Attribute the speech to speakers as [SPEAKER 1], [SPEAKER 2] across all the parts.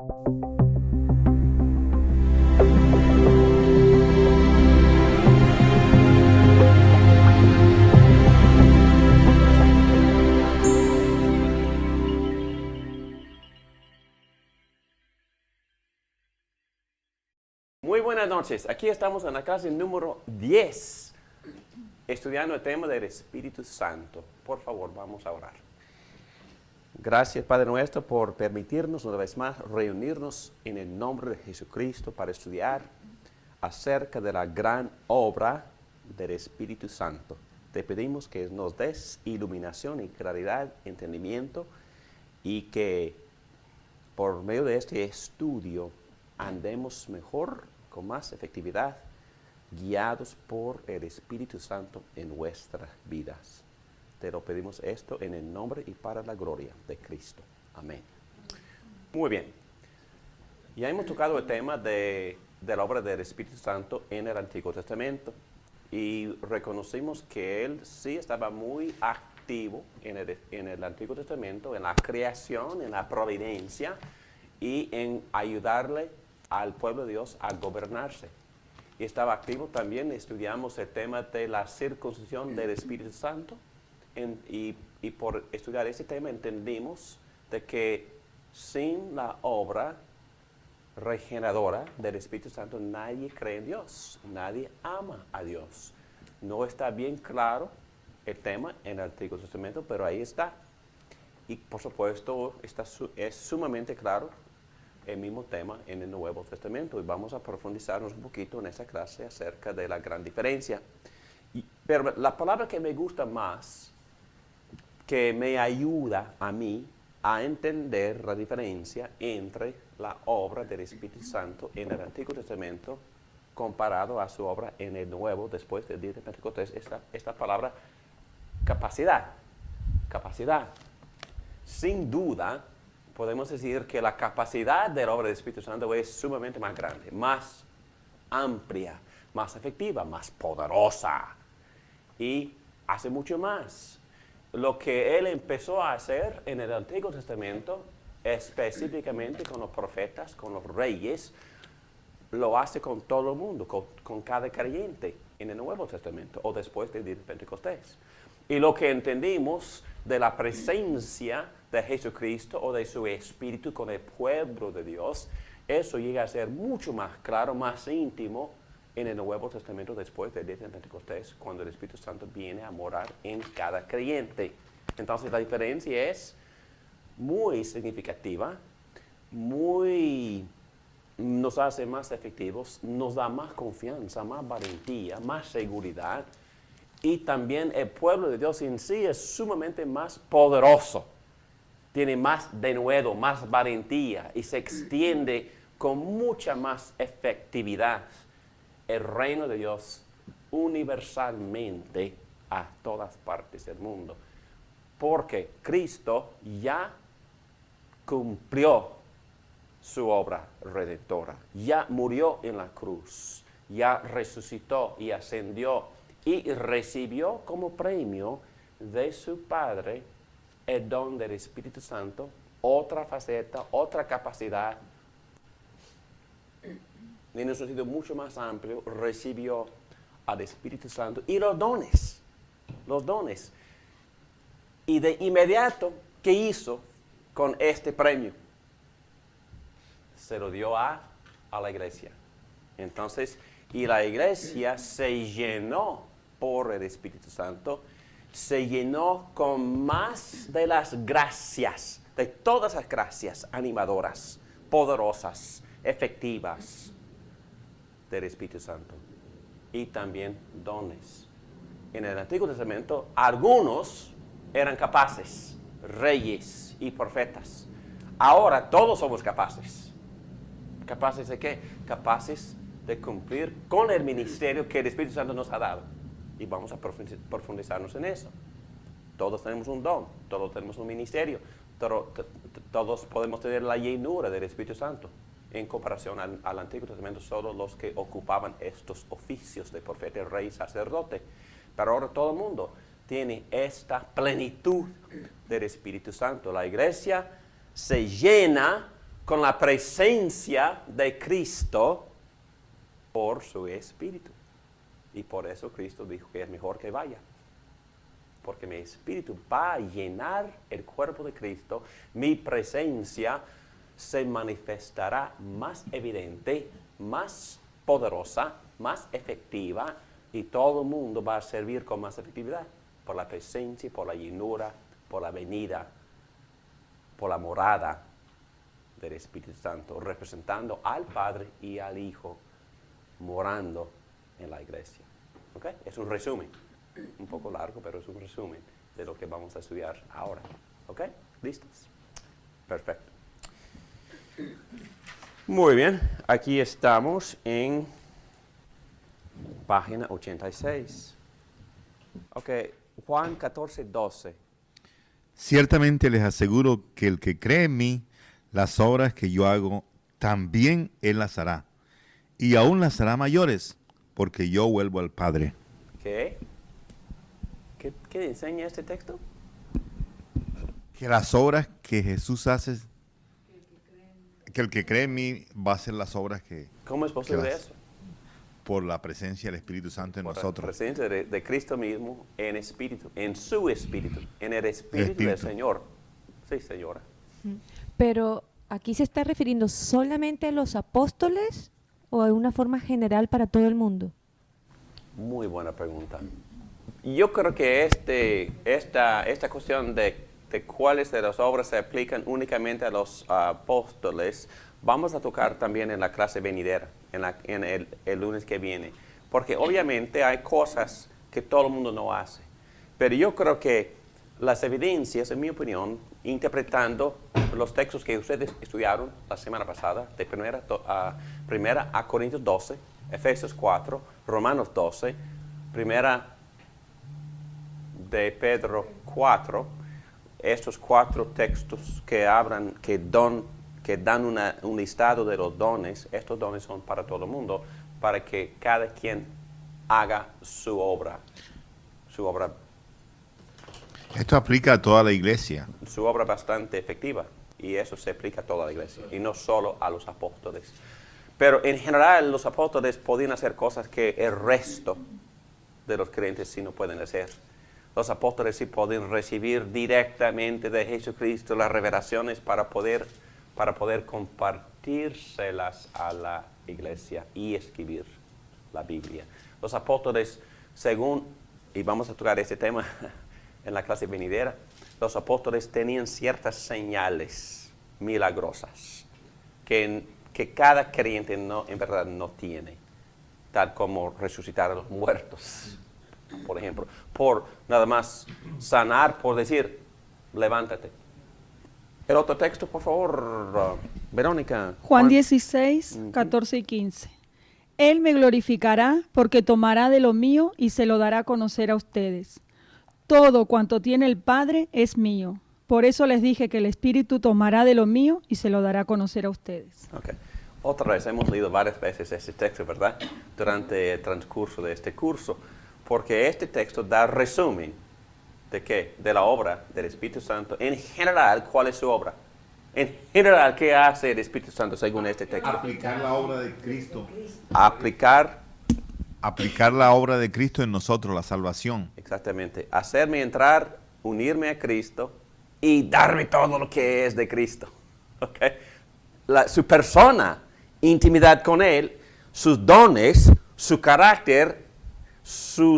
[SPEAKER 1] Muy buenas noches. Aquí estamos en la clase número 10, estudiando el tema del Espíritu Santo. Por favor, vamos a orar. Gracias, Padre nuestro, por permitirnos una vez más reunirnos en el nombre de Jesucristo para estudiar acerca de la gran obra del Espíritu Santo. Te pedimos que nos des iluminación y claridad, entendimiento, y que por medio de este estudio andemos mejor, con más efectividad, guiados por el Espíritu Santo en nuestras vidas. Te lo pedimos esto en el nombre y para la gloria de Cristo. Amén. Muy bien. Ya hemos tocado el tema de la obra del Espíritu Santo en el Antiguo Testamento y reconocimos que Él sí estaba muy activo en el Antiguo Testamento, en la creación, en la providencia y en ayudarle al pueblo de Dios a gobernarse. Y estaba activo también, estudiamos el tema de la circuncisión del Espíritu Santo, y por estudiar ese tema entendimos de que sin la obra regeneradora del Espíritu Santo nadie cree en Dios, nadie ama a Dios. No está bien claro el tema en el Antiguo Testamento, pero ahí está. Y por supuesto es sumamente claro el mismo tema en el Nuevo Testamento, y vamos a profundizarnos un poquito en esa clase acerca de la gran diferencia. Pero la palabra que me gusta más, que me ayuda a mí a entender la diferencia entre la obra del Espíritu Santo en el Antiguo Testamento comparado a su obra en el Nuevo, después del día de Pentecostés, esta palabra capacidad. Capacidad. Sin duda, podemos decir que la capacidad de la obra del Espíritu Santo es sumamente más grande, más amplia, más efectiva, más poderosa, y hace mucho más. Lo que Él empezó a hacer en el Antiguo Testamento, específicamente con los profetas, con los reyes, lo hace con todo el mundo, con cada creyente en el Nuevo Testamento o después del día de Pentecostés. Y lo que entendimos de la presencia de Jesucristo o de su Espíritu con el pueblo de Dios, eso llega a ser mucho más claro, más íntimo en el Nuevo Testamento después del día de Pentecostés, cuando el Espíritu Santo viene a morar en cada creyente. Entonces la diferencia es muy significativa, nos hace más efectivos, nos da más confianza, más valentía, más seguridad. Y también el pueblo de Dios en sí es sumamente más poderoso. Tiene más denuedo, más valentía y se extiende con mucha más efectividad el reino de Dios universalmente a todas partes del mundo. Porque Cristo ya cumplió su obra redentora, ya murió en la cruz, ya resucitó y ascendió y recibió como premio de su Padre el don del Espíritu Santo, otra faceta, otra capacidad, en un sentido mucho más amplio, recibió al Espíritu Santo y los dones. Y de inmediato, ¿qué hizo con este premio? Se lo dio a la iglesia. Entonces, y la iglesia se llenó por el Espíritu Santo, se llenó con más de las gracias, de todas las gracias animadoras, poderosas, efectivas del Espíritu Santo. Y también dones. En el Antiguo Testamento, algunos eran capaces, reyes y profetas. Ahora todos somos capaces. ¿Capaces de qué? Capaces de cumplir con el ministerio que el Espíritu Santo nos ha dado. Y vamos a profundizarnos en eso. Todos tenemos un don, todos tenemos un ministerio, todos podemos tener la llenura del Espíritu Santo. En comparación al Antiguo Testamento, solo los que ocupaban estos oficios de profeta, rey y sacerdote. Pero ahora todo el mundo tiene esta plenitud del Espíritu Santo. La iglesia se llena con la presencia de Cristo por su Espíritu. Y por eso Cristo dijo que es mejor que vaya. Porque mi Espíritu va a llenar el cuerpo de Cristo. Mi presencia se manifestará más evidente, más poderosa, más efectiva. Y todo el mundo va a servir con más efectividad. Por la presencia, por la llenura, por la venida, por la morada del Espíritu Santo, representando al Padre y al Hijo, morando en la iglesia. ¿Ok? Es un resumen, un poco largo, pero es un resumen de lo que vamos a estudiar ahora. ¿Ok? ¿Listos? Perfecto. Muy bien, aquí estamos en página 86. Ok, Juan 14:12.
[SPEAKER 2] Ciertamente les aseguro que el que cree en mí, las obras que yo hago, también él las hará. Y aún las hará mayores, porque yo vuelvo al Padre.
[SPEAKER 1] ¿Qué? ¿Qué enseña este texto?
[SPEAKER 2] Que las obras que Jesús hace, que el que cree en mí va a hacer las obras que...
[SPEAKER 1] ¿Cómo es posible eso?
[SPEAKER 2] Por la presencia del Espíritu Santo en nosotros.
[SPEAKER 1] Por la presencia de Cristo mismo en espíritu, en su espíritu, en el espíritu del Señor. Sí, señora.
[SPEAKER 3] Pero aquí se está refiriendo solamente a los apóstoles o de una forma general para todo el mundo.
[SPEAKER 1] Muy buena pregunta. Yo creo que esta cuestión de cuáles de las obras se aplican únicamente a los apóstoles, vamos a tocar también en la clase venidera, en el lunes que viene. Porque obviamente hay cosas que todo el mundo no hace. Pero yo creo que las evidencias, en mi opinión, interpretando los textos que ustedes estudiaron la semana pasada, de primera a Corintios 12, Efesios 4, Romanos 12, primera de Pedro 4, estos 4 textos que hablan, que dan un listado de los dones. Estos dones son para todo el mundo, para que cada quien haga su obra.
[SPEAKER 2] Esto aplica a toda la iglesia.
[SPEAKER 1] Su obra bastante efectiva, y eso se aplica a toda la iglesia, y no solo a los apóstoles. Pero en general los apóstoles podían hacer cosas que el resto de los creyentes sí no pueden hacer. Los apóstoles sí pueden recibir directamente de Jesucristo las revelaciones para poder compartírselas a la iglesia y escribir la Biblia. Los apóstoles, y vamos a tocar este tema en la clase venidera, los apóstoles tenían ciertas señales milagrosas que cada creyente en verdad no tiene, tal como resucitar a los muertos, por ejemplo, por nada más sanar, por decir, levántate. El otro texto, por favor, Verónica.
[SPEAKER 4] Juan 16, 14 y 15. Él me glorificará porque tomará de lo mío y se lo dará a conocer a ustedes. Todo cuanto tiene el Padre es mío. Por eso les dije que el Espíritu tomará de lo mío y se lo dará a conocer a ustedes.
[SPEAKER 1] Okay. Otra vez, hemos leído varias veces este texto, ¿verdad? Durante el transcurso de este curso. Porque este texto da resumen ¿de qué? De la obra del Espíritu Santo. En general, ¿cuál es su obra? En general, ¿qué hace el Espíritu Santo según este texto?
[SPEAKER 2] Aplicar la obra de Cristo.
[SPEAKER 1] Aplicar
[SPEAKER 2] la obra de Cristo en nosotros, la salvación.
[SPEAKER 1] Exactamente. Hacerme entrar, unirme a Cristo y darme todo lo que es de Cristo. ¿Okay? Su persona, intimidad con Él, sus dones, su carácter, su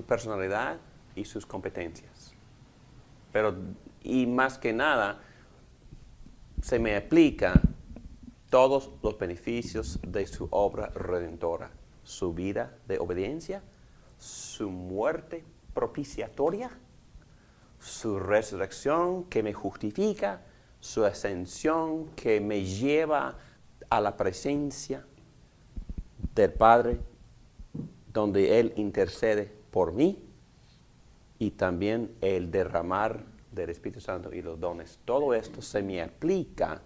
[SPEAKER 1] personalidad y sus competencias. Y más que nada, se me aplica todos los beneficios de su obra redentora. Su vida de obediencia, su muerte propiciatoria, su resurrección que me justifica, su ascensión que me lleva a la presencia del Padre, donde Él intercede por mí, y también el derramar del Espíritu Santo y los dones. Todo esto se me aplica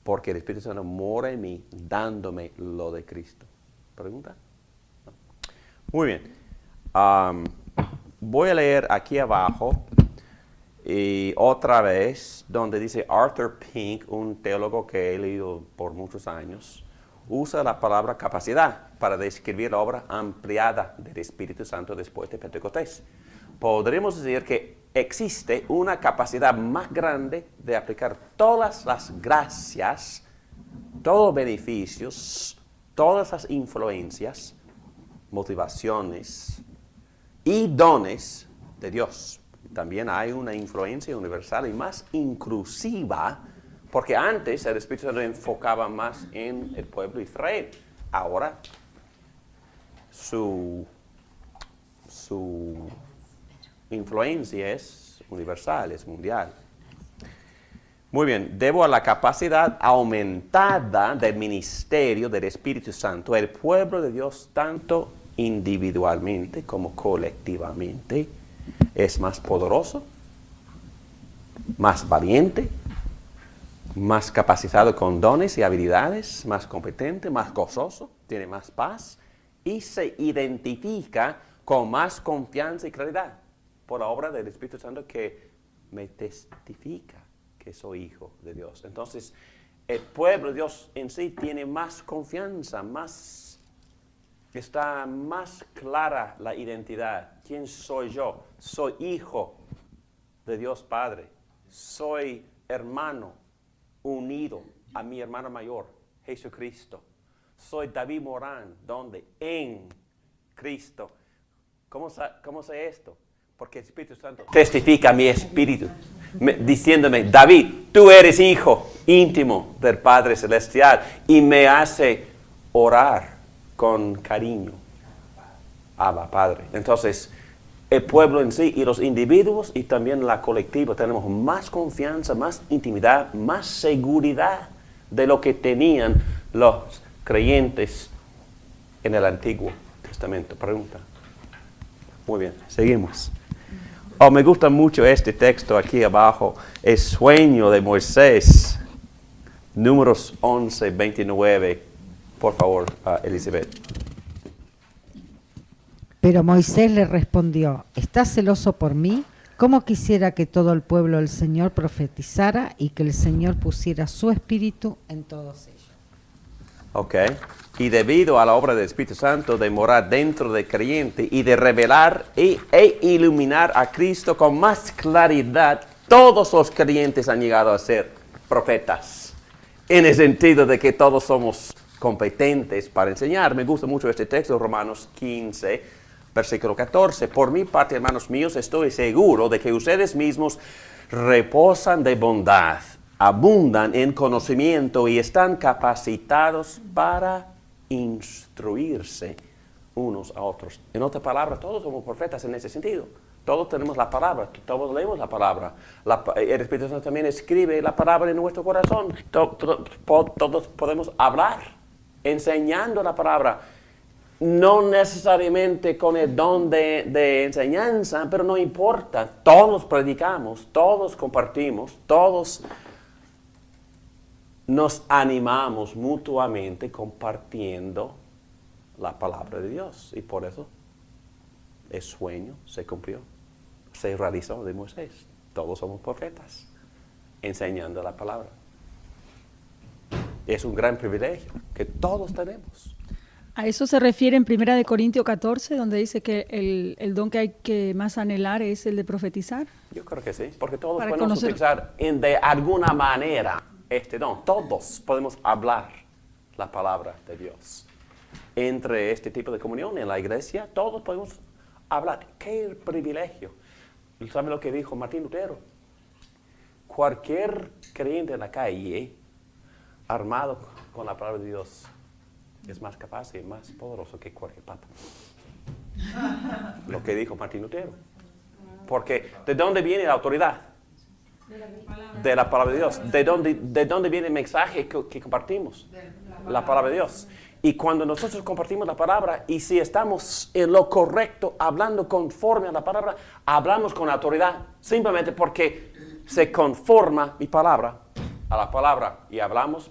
[SPEAKER 1] porque el Espíritu Santo mora en mí, dándome lo de Cristo. ¿Pregunta? No. Muy bien. Voy a leer aquí abajo Y otra vez, donde dice Arthur Pink, un teólogo que he leído por muchos años, usa la palabra capacidad para describir la obra ampliada del Espíritu Santo después de Pentecostés. Podremos decir que existe una capacidad más grande de aplicar todas las gracias, todos los beneficios, todas las influencias, motivaciones y dones de Dios. También hay una influencia universal y más inclusiva, porque antes el Espíritu Santo enfocaba más en el pueblo de Israel. Ahora su influencia es universal, es mundial. Muy bien, debido a la capacidad aumentada del ministerio del Espíritu Santo, el pueblo de Dios, tanto individualmente como colectivamente, es más poderoso, más valiente, más capacitado con dones y habilidades, más competente, más gozoso, tiene más paz y se identifica con más confianza y claridad por la obra del Espíritu Santo que me testifica que soy hijo de Dios. Entonces, el pueblo de Dios en sí tiene más confianza, está más clara la identidad. ¿Quién soy yo? Soy hijo de Dios Padre. Soy hermano unido a mi hermano mayor, Jesucristo. Soy David Morán, ¿dónde? En Cristo. ¿Cómo sé esto? Porque el Espíritu Santo testifica a mi espíritu, diciéndome, David, tú eres hijo íntimo del Padre Celestial, y me hace orar con cariño. Abba, Padre. Entonces, el pueblo en sí y los individuos y también la colectiva tenemos más confianza, más intimidad, más seguridad de lo que tenían los creyentes en el Antiguo Testamento. Pregunta. Muy bien, seguimos. Me gusta mucho este texto aquí abajo, el sueño de Moisés, Números 11, 29. Por favor, Elizabeth.
[SPEAKER 5] Pero Moisés le respondió, ¿estás celoso por mí? ¿Cómo quisiera que todo el pueblo del Señor profetizara y que el Señor pusiera su espíritu en todos ellos?
[SPEAKER 1] Ok. Y debido a la obra del Espíritu Santo de morar dentro del creyente y de revelar e iluminar a Cristo con más claridad, todos los creyentes han llegado a ser profetas. En el sentido de que todos somos competentes para enseñar. Me gusta mucho este texto, Romanos 15, versículo 14. Por mi parte, hermanos míos, estoy seguro de que ustedes mismos reposan de bondad, abundan en conocimiento y están capacitados para instruirse unos a otros. En otras palabras, todos somos profetas en ese sentido. Todos tenemos la palabra, todos leemos la palabra. El Espíritu Santo también escribe la palabra en nuestro corazón. Todos podemos hablar enseñando la palabra. No necesariamente con el don de enseñanza, pero no importa. Todos predicamos, todos compartimos, todos nos animamos mutuamente compartiendo la palabra de Dios. Y por eso el sueño se cumplió, se realizó de Moisés. Todos somos profetas, enseñando la palabra. Es un gran privilegio que todos tenemos.
[SPEAKER 4] A eso se refiere en 1 Corintios 14, donde dice que el don que hay que más anhelar es el de profetizar.
[SPEAKER 1] Yo creo que sí, porque todos
[SPEAKER 4] Para
[SPEAKER 1] podemos
[SPEAKER 4] conocer.
[SPEAKER 1] utilizar de alguna manera este don. Todos podemos hablar la palabra de Dios. Entre este tipo de comunión en la iglesia, todos podemos hablar. ¡Qué privilegio! ¿Sabe lo que dijo Martín Lutero? Cualquier creyente en la calle, armado con la palabra de Dios, es más capaz y más poderoso que cualquier papa. Lo que dijo Martín Lutero. Porque ¿de dónde viene la autoridad? De la palabra de Dios. ¿De dónde viene el mensaje que compartimos? La palabra de Dios. Y cuando nosotros compartimos la palabra, y si estamos en lo correcto, hablando conforme a la palabra, hablamos con autoridad, simplemente porque se conforma mi palabra a la palabra. Y hablamos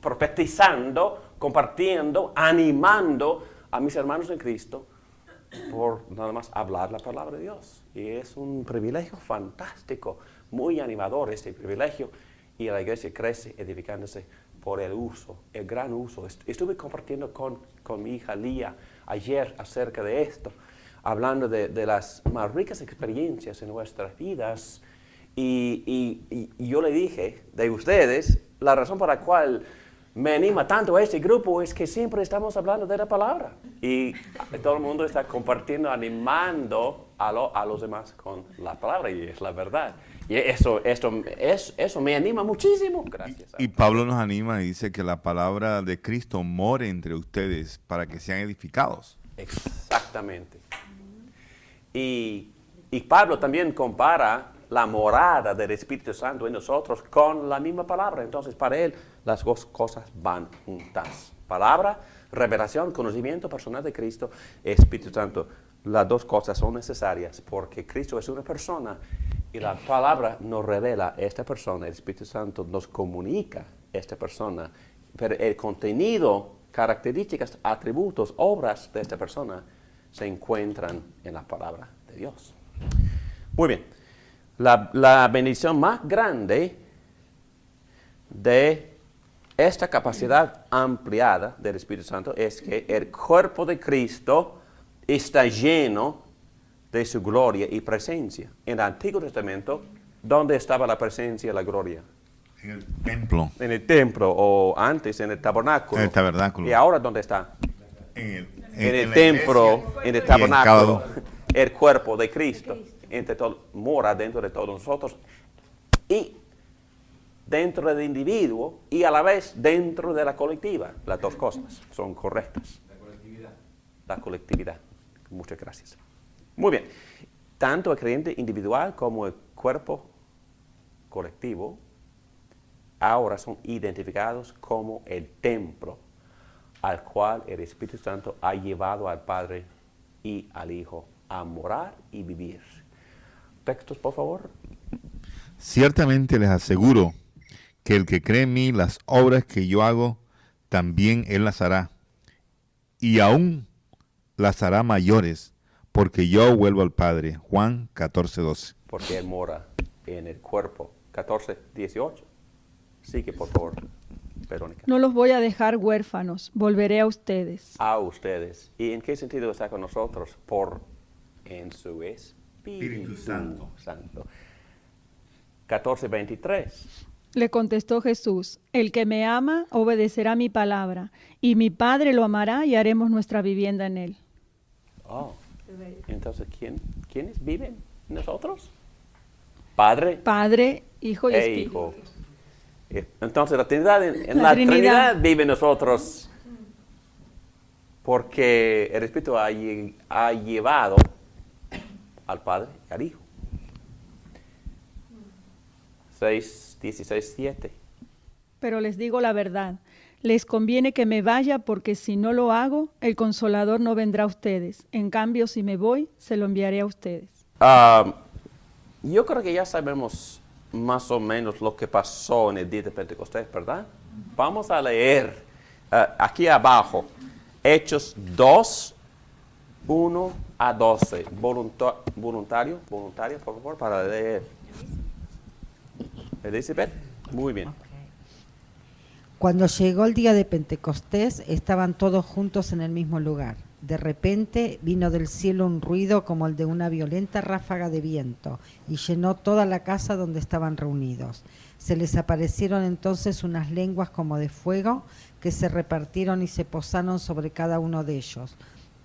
[SPEAKER 1] profetizando, compartiendo, animando a mis hermanos en Cristo por nada más hablar la palabra de Dios. Y es un privilegio fantástico, muy animador este privilegio. Y la iglesia crece edificándose por el uso, el gran uso. Estuve compartiendo con mi hija Lía ayer acerca de esto, hablando de las más ricas experiencias en nuestras vidas. Y yo le dije de ustedes, la razón por la cual me anima tanto a este grupo es que siempre estamos hablando de la palabra. Y todo el mundo está compartiendo, animando a los demás con la palabra, y es la verdad. Y eso me anima muchísimo. Gracias.
[SPEAKER 2] Y Pablo nos anima y dice que la palabra de Cristo more entre ustedes para que sean edificados.
[SPEAKER 1] Exactamente. Y Pablo también compara la morada del Espíritu Santo en nosotros con la misma palabra. Entonces, para él, las dos cosas van juntas. Palabra, revelación, conocimiento personal de Cristo, Espíritu Santo. Las dos cosas son necesarias porque Cristo es una persona y la palabra nos revela a esta persona. El Espíritu Santo nos comunica a esta persona. Pero el contenido, características, atributos, obras de esta persona se encuentran en la palabra de Dios. Muy bien. La bendición más grande de esta capacidad ampliada del Espíritu Santo es que el cuerpo de Cristo está lleno de su gloria y presencia. En el Antiguo Testamento, ¿dónde estaba la presencia y la gloria?
[SPEAKER 2] En el templo.
[SPEAKER 1] En el templo, o antes en el tabernáculo.
[SPEAKER 2] En el tabernáculo.
[SPEAKER 1] ¿Y ahora dónde está?
[SPEAKER 2] En
[SPEAKER 1] el
[SPEAKER 2] la
[SPEAKER 1] templo,
[SPEAKER 2] iglesia,
[SPEAKER 1] en el
[SPEAKER 2] y
[SPEAKER 1] tabernáculo, el cuerpo de Cristo, mora dentro de todos nosotros y dentro del individuo y a la vez dentro de la colectiva. Las dos cosas son correctas. La colectividad. Muchas gracias. Muy bien. Tanto el creyente individual como el cuerpo colectivo ahora son identificados como el templo al cual el Espíritu Santo ha llevado al Padre y al Hijo a morar y vivir. Textos, por favor.
[SPEAKER 2] Ciertamente les aseguro que el que cree en mí, las obras que yo hago, también él las hará. Y aún las hará mayores, porque yo vuelvo al Padre. Juan 14:12.
[SPEAKER 1] Porque Él mora en el cuerpo. 14:18. Sigue, por favor, Verónica.
[SPEAKER 4] No los voy a dejar huérfanos, volveré a ustedes.
[SPEAKER 1] A ustedes. ¿Y en qué sentido está con nosotros? En su Espíritu Santo. 14:23.
[SPEAKER 4] Le contestó Jesús, el que me ama obedecerá mi palabra, y mi Padre lo amará y haremos nuestra vivienda en él.
[SPEAKER 1] Oh. Entonces, ¿quiénes viven en nosotros? Padre,
[SPEAKER 4] Hijo y
[SPEAKER 1] e
[SPEAKER 4] Espíritu.
[SPEAKER 1] Hijo. Entonces, la Trinidad, en la Trinidad vive en nosotros porque el Espíritu ha llevado al Padre y al Hijo. 16:7.
[SPEAKER 4] Pero les digo la verdad, les conviene que me vaya porque si no lo hago, el Consolador no vendrá a ustedes. En cambio, si me voy, se lo enviaré a ustedes.
[SPEAKER 1] Yo creo que ya sabemos más o menos lo que pasó en el día de Pentecostés, ¿verdad? Vamos a leer aquí abajo, Hechos 2, 1 a 12. Voluntario, por favor, para leer. Elizabeth, muy bien.
[SPEAKER 5] Cuando llegó el día de Pentecostés, estaban todos juntos en el mismo lugar. De repente vino del cielo un ruido como el de una violenta ráfaga de viento y llenó toda la casa donde estaban reunidos. Se les aparecieron entonces unas lenguas como de fuego que se repartieron y se posaron sobre cada uno de ellos.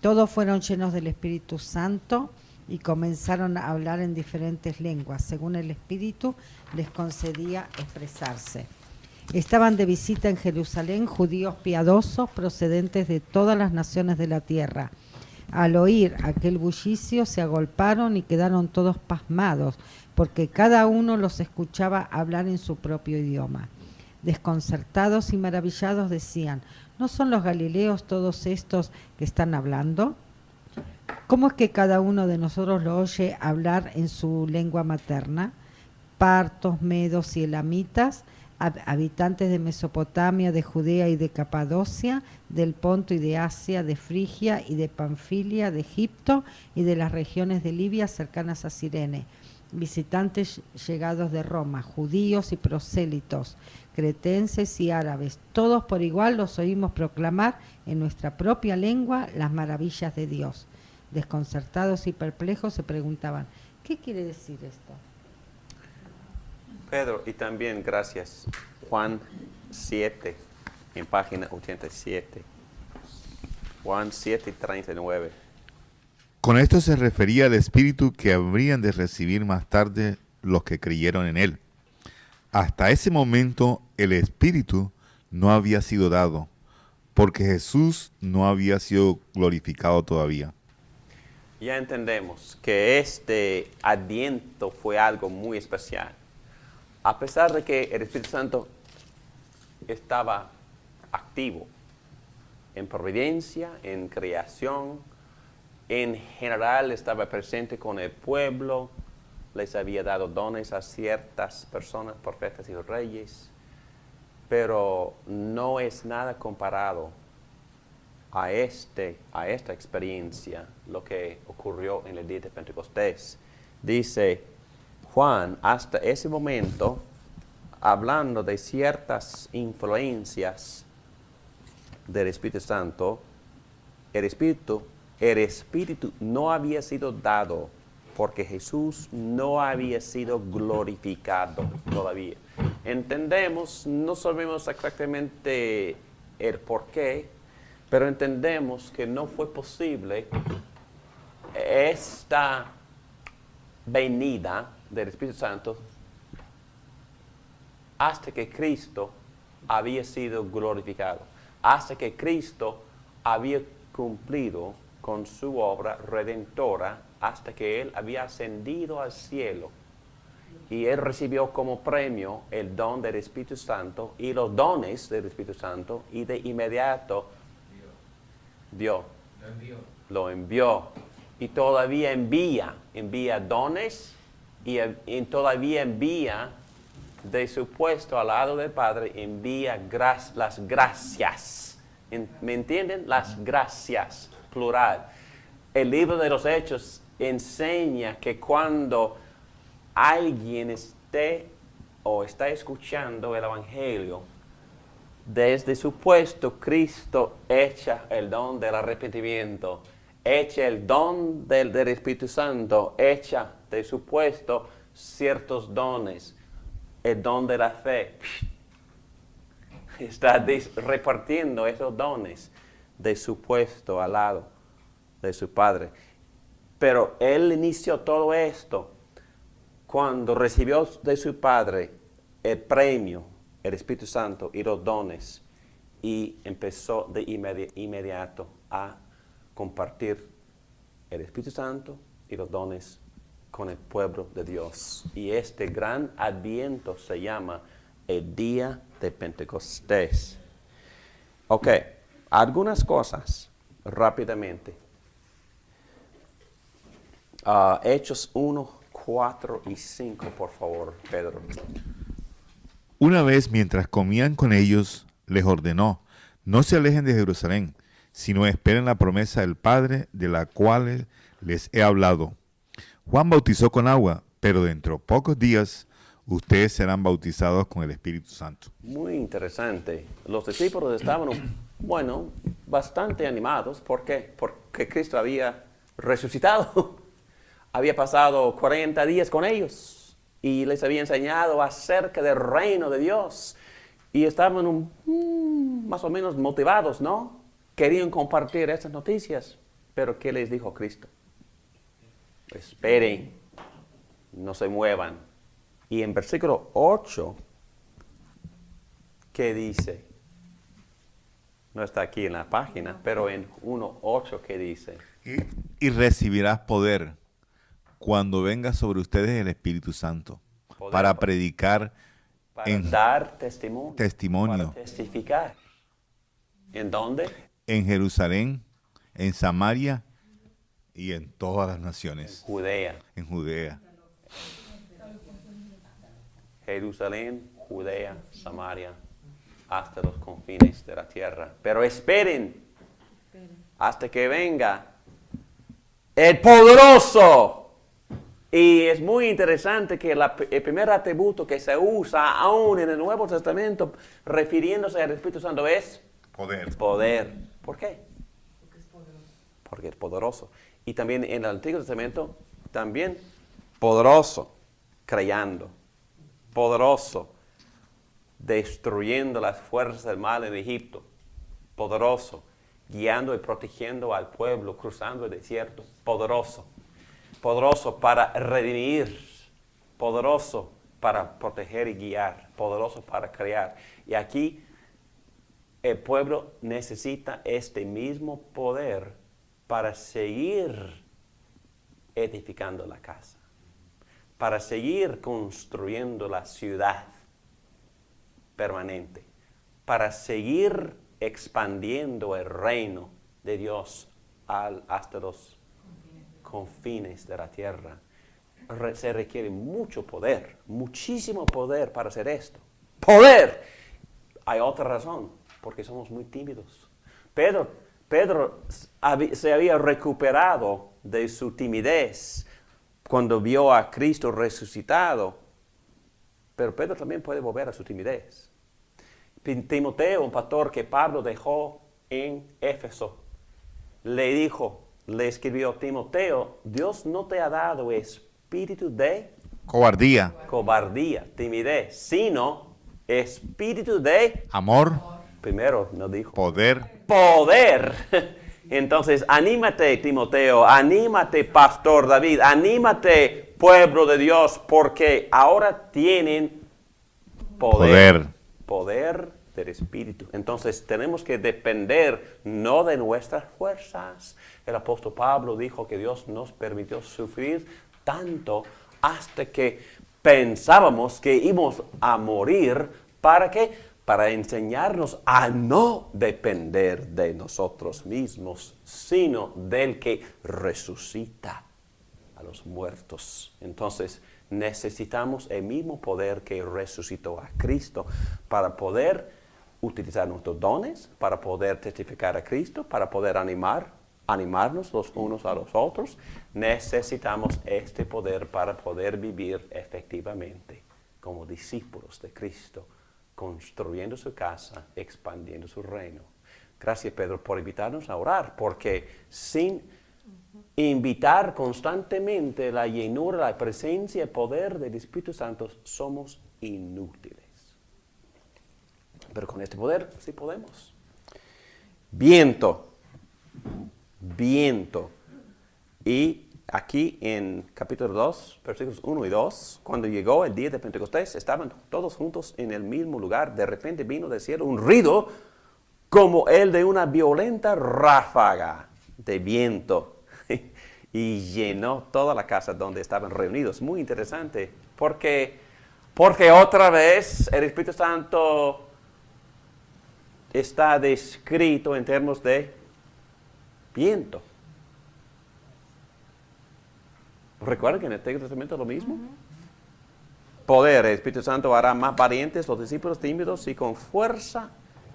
[SPEAKER 5] Todos fueron llenos del Espíritu Santo y comenzaron a hablar en diferentes lenguas, según el Espíritu les concedía expresarse. Estaban de visita en Jerusalén judíos piadosos procedentes de todas las naciones de la tierra. Al oír aquel bullicio se agolparon y quedaron todos pasmados, porque cada uno los escuchaba hablar en su propio idioma. Desconcertados y maravillados decían, ¿no son los galileos todos estos que están hablando? ¿Cómo es que cada uno de nosotros lo oye hablar en su lengua materna? Partos, medos y elamitas, habitantes de Mesopotamia, de Judea y de Capadocia, del Ponto y de Asia, de Frigia y de Panfilia, de Egipto y de las regiones de Libia cercanas a Cirene, visitantes llegados de Roma, judíos y prosélitos, cretenses y árabes, todos por igual los oímos proclamar en nuestra propia lengua las maravillas de Dios. Desconcertados y perplejos se preguntaban, ¿qué quiere decir esto?
[SPEAKER 1] Pedro, y también gracias, Juan 7, en página 87. Juan 7, 39.
[SPEAKER 2] Con esto se refería al Espíritu que habrían de recibir más tarde los que creyeron en Él. Hasta ese momento el Espíritu no había sido dado, porque Jesús no había sido glorificado todavía.
[SPEAKER 1] Ya entendemos que este Adviento fue algo muy especial. A pesar de que el Espíritu Santo estaba activo en providencia, en creación, en general estaba presente con el pueblo, les había dado dones a ciertas personas, profetas y reyes, pero no es nada comparado a esta experiencia, lo que ocurrió en el día de Pentecostés. Dice Juan, hasta ese momento, hablando de ciertas influencias del Espíritu Santo, el Espíritu no había sido dado porque Jesús no había sido glorificado todavía. Entendemos, no sabemos exactamente el porqué, pero entendemos que no fue posible esta venida del Espíritu Santo hasta que Cristo había sido glorificado, hasta que Cristo había cumplido con su obra redentora, hasta que Él había ascendido al cielo y Él recibió como premio el don del Espíritu Santo y los dones del Espíritu Santo, y de inmediato lo envió y todavía envía dones y todavía envía de su puesto al lado del Padre, envía las gracias. ¿Me entienden? Las gracias, plural. El libro de los Hechos enseña que cuando alguien está escuchando el Evangelio, desde su puesto, Cristo echa el don del arrepentimiento, echa el don del Espíritu Santo, echa de su puesto ciertos dones, el don de la fe. Está repartiendo esos dones de su puesto al lado de su Padre. Pero Él inició todo esto cuando recibió de su Padre el premio, el Espíritu Santo y los dones, y empezó de inmediato a compartir el Espíritu Santo y los dones con el pueblo de Dios. Y este gran Adviento se llama el día de Pentecostés. Ok, algunas cosas rápidamente. Hechos 1, 4 y 5, por favor, Pedro.
[SPEAKER 2] Una vez, mientras comían con ellos, les ordenó, no se alejen de Jerusalén, sino esperen la promesa del Padre, de la cual les he hablado. Juan bautizó con agua, pero dentro de pocos días ustedes serán bautizados con el Espíritu Santo.
[SPEAKER 1] Muy interesante. Los discípulos estaban, bastante animados. ¿Por qué? Porque Cristo había resucitado. Había pasado 40 días con ellos y les había enseñado acerca del reino de Dios. Y estaban más o menos motivados, ¿no? Querían compartir estas noticias. Pero ¿qué les dijo Cristo? Esperen, no se muevan. Y en versículo 8, ¿qué dice? No está aquí en la página, pero en 1:8, ¿qué dice?
[SPEAKER 2] Y recibirás poder cuando venga sobre ustedes el Espíritu Santo,
[SPEAKER 1] Poder
[SPEAKER 2] para predicar,
[SPEAKER 1] para dar
[SPEAKER 2] testimonio
[SPEAKER 1] para testificar. ¿En dónde?
[SPEAKER 2] en Jerusalén, en Samaria y en todas las naciones.
[SPEAKER 1] Judea.
[SPEAKER 2] En Judea.
[SPEAKER 1] Jerusalén, Judea, Samaria, hasta los confines de la tierra. Pero esperen hasta que venga el poderoso. Y es muy interesante que el primer atributo que se usa aún en el Nuevo Testamento refiriéndose al Espíritu Santo es
[SPEAKER 2] Poder.
[SPEAKER 1] poder. ¿Por qué? Porque es poderoso. Y también en el Antiguo Testamento, también poderoso, creando, poderoso, destruyendo las fuerzas del mal en Egipto, poderoso, guiando y protegiendo al pueblo, cruzando el desierto, poderoso, poderoso para redimir, poderoso para proteger y guiar, poderoso para crear. Y aquí el pueblo necesita este mismo poder para seguir edificando la casa, para seguir construyendo la ciudad permanente, para seguir expandiendo el reino de Dios hasta los confines de la tierra. Se requiere mucho poder, muchísimo poder para hacer esto. ¡Poder! Hay otra razón, porque somos muy tímidos. Pedro se había recuperado de su timidez cuando vio a Cristo resucitado, pero Pedro también puede volver a su timidez. Timoteo, un pastor que Pablo dejó en Éfeso, le escribió: Timoteo, Dios no te ha dado espíritu de
[SPEAKER 2] Cobardía.
[SPEAKER 1] Timidez, sino espíritu de
[SPEAKER 2] Amor.
[SPEAKER 1] Primero nos dijo
[SPEAKER 2] Poder.
[SPEAKER 1] Entonces, anímate, Timoteo, anímate, Pastor David, anímate, pueblo de Dios, porque ahora tienen poder del Espíritu. Entonces, tenemos que depender no de nuestras fuerzas. El apóstol Pablo dijo que Dios nos permitió sufrir tanto hasta que pensábamos que íbamos a morir. ¿Para qué? Para enseñarnos a no depender de nosotros mismos, sino del que resucita a los muertos. Entonces, necesitamos el mismo poder que resucitó a Cristo para poder utilizar nuestros dones, para poder testificar a Cristo, para poder animarnos los unos a los otros. Necesitamos este poder para poder vivir efectivamente como discípulos de Cristo, construyendo su casa, expandiendo su reino. Gracias, Pedro, por invitarnos a orar, porque sin invitar constantemente la llenura, la presencia, el poder del Espíritu Santo, somos inútiles. Pero con este poder sí podemos. Viento. Y aquí en capítulo 2, versículos 1 y 2, cuando llegó el día de Pentecostés, estaban todos juntos en el mismo lugar. De repente vino del cielo un ruido como el de una violenta ráfaga de viento y llenó toda la casa donde estaban reunidos. Muy interesante, porque otra vez el Espíritu Santo está descrito en términos de viento. ¿Recuerdan que en el Antiguo Testamento es lo mismo? Poder, el Espíritu Santo hará más valientes los discípulos tímidos y con fuerza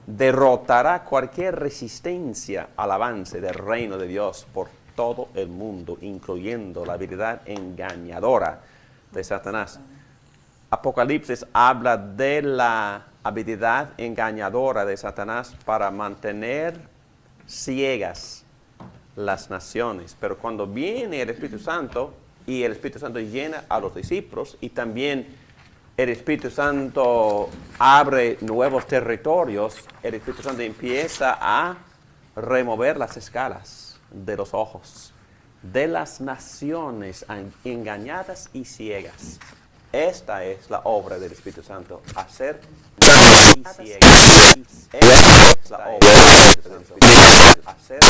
[SPEAKER 1] derrotará cualquier resistencia al avance del reino de Dios por todo el mundo, incluyendo la habilidad engañadora de Satanás. Apocalipsis habla de la habilidad engañadora de Satanás para mantener ciegas las naciones. Pero cuando viene el Espíritu Santo, y el Espíritu Santo llena a los discípulos, y también el Espíritu Santo abre nuevos territorios, el Espíritu Santo empieza a remover las escalas de los ojos de las naciones engañadas y ciegas. Esta es la obra del Espíritu Santo, hacer ciegas. Esta es la obra del Espíritu Santo, hacer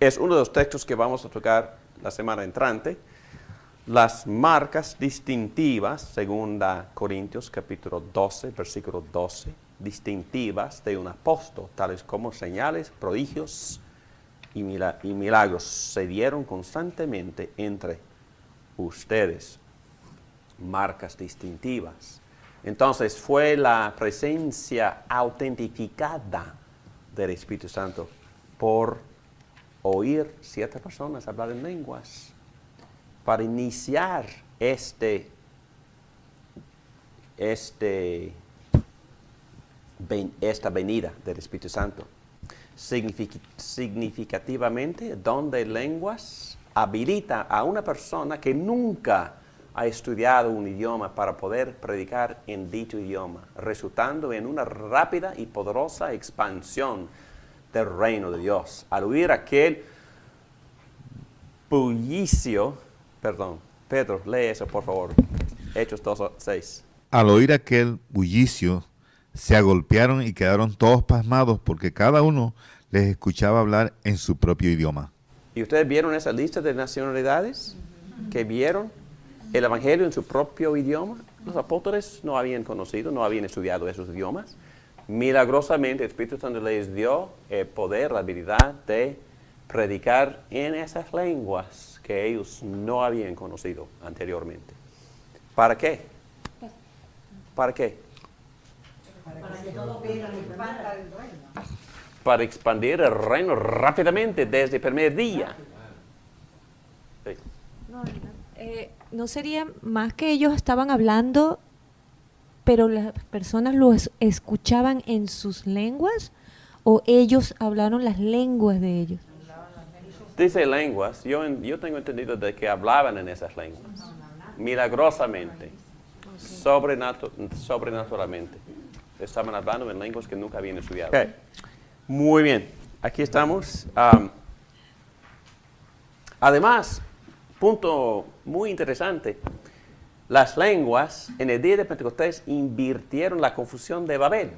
[SPEAKER 1] es uno de los textos que vamos a tocar la semana entrante. Las marcas distintivas, según Corintios capítulo 12, versículo 12, distintivas de un apóstol, tales como señales, prodigios y milagros, se dieron constantemente entre ustedes. Marcas distintivas. Entonces fue la presencia autentificada del Espíritu Santo por oír ciertas personas hablar en lenguas, para iniciar esta venida del Espíritu Santo. Significativamente, el don de lenguas habilita a una persona que nunca ha estudiado un idioma para poder predicar en dicho idioma, resultando en una rápida y poderosa expansión del reino de Dios. Al oír aquel bullicio, Pedro, lee eso por favor, Hechos 2:6.
[SPEAKER 2] Al oír aquel bullicio, se agolpearon y quedaron todos pasmados porque cada uno les escuchaba hablar en su propio idioma.
[SPEAKER 1] ¿Y ustedes vieron esa lista de nacionalidades que vieron el Evangelio en su propio idioma? Los apóstoles no habían conocido, no habían estudiado esos idiomas. Milagrosamente el Espíritu Santo les dio el poder, la habilidad de predicar en esas lenguas que ellos no habían conocido anteriormente. ¿Para qué? ¿Para qué? Para expandir el reino rápidamente desde el primer día. Sí.
[SPEAKER 3] ¿No sería más que ellos estaban hablando, pero las personas los escuchaban en sus lenguas, o ellos hablaron las lenguas de ellos?
[SPEAKER 1] Dice lenguas, yo tengo entendido de que hablaban en esas lenguas, milagrosamente, sobrenaturalmente. Estaban hablando en lenguas que nunca habían estudiado. Okay. Muy bien, aquí estamos. Además, punto muy interesante, las lenguas en el día de Pentecostés invirtieron la confusión de Babel.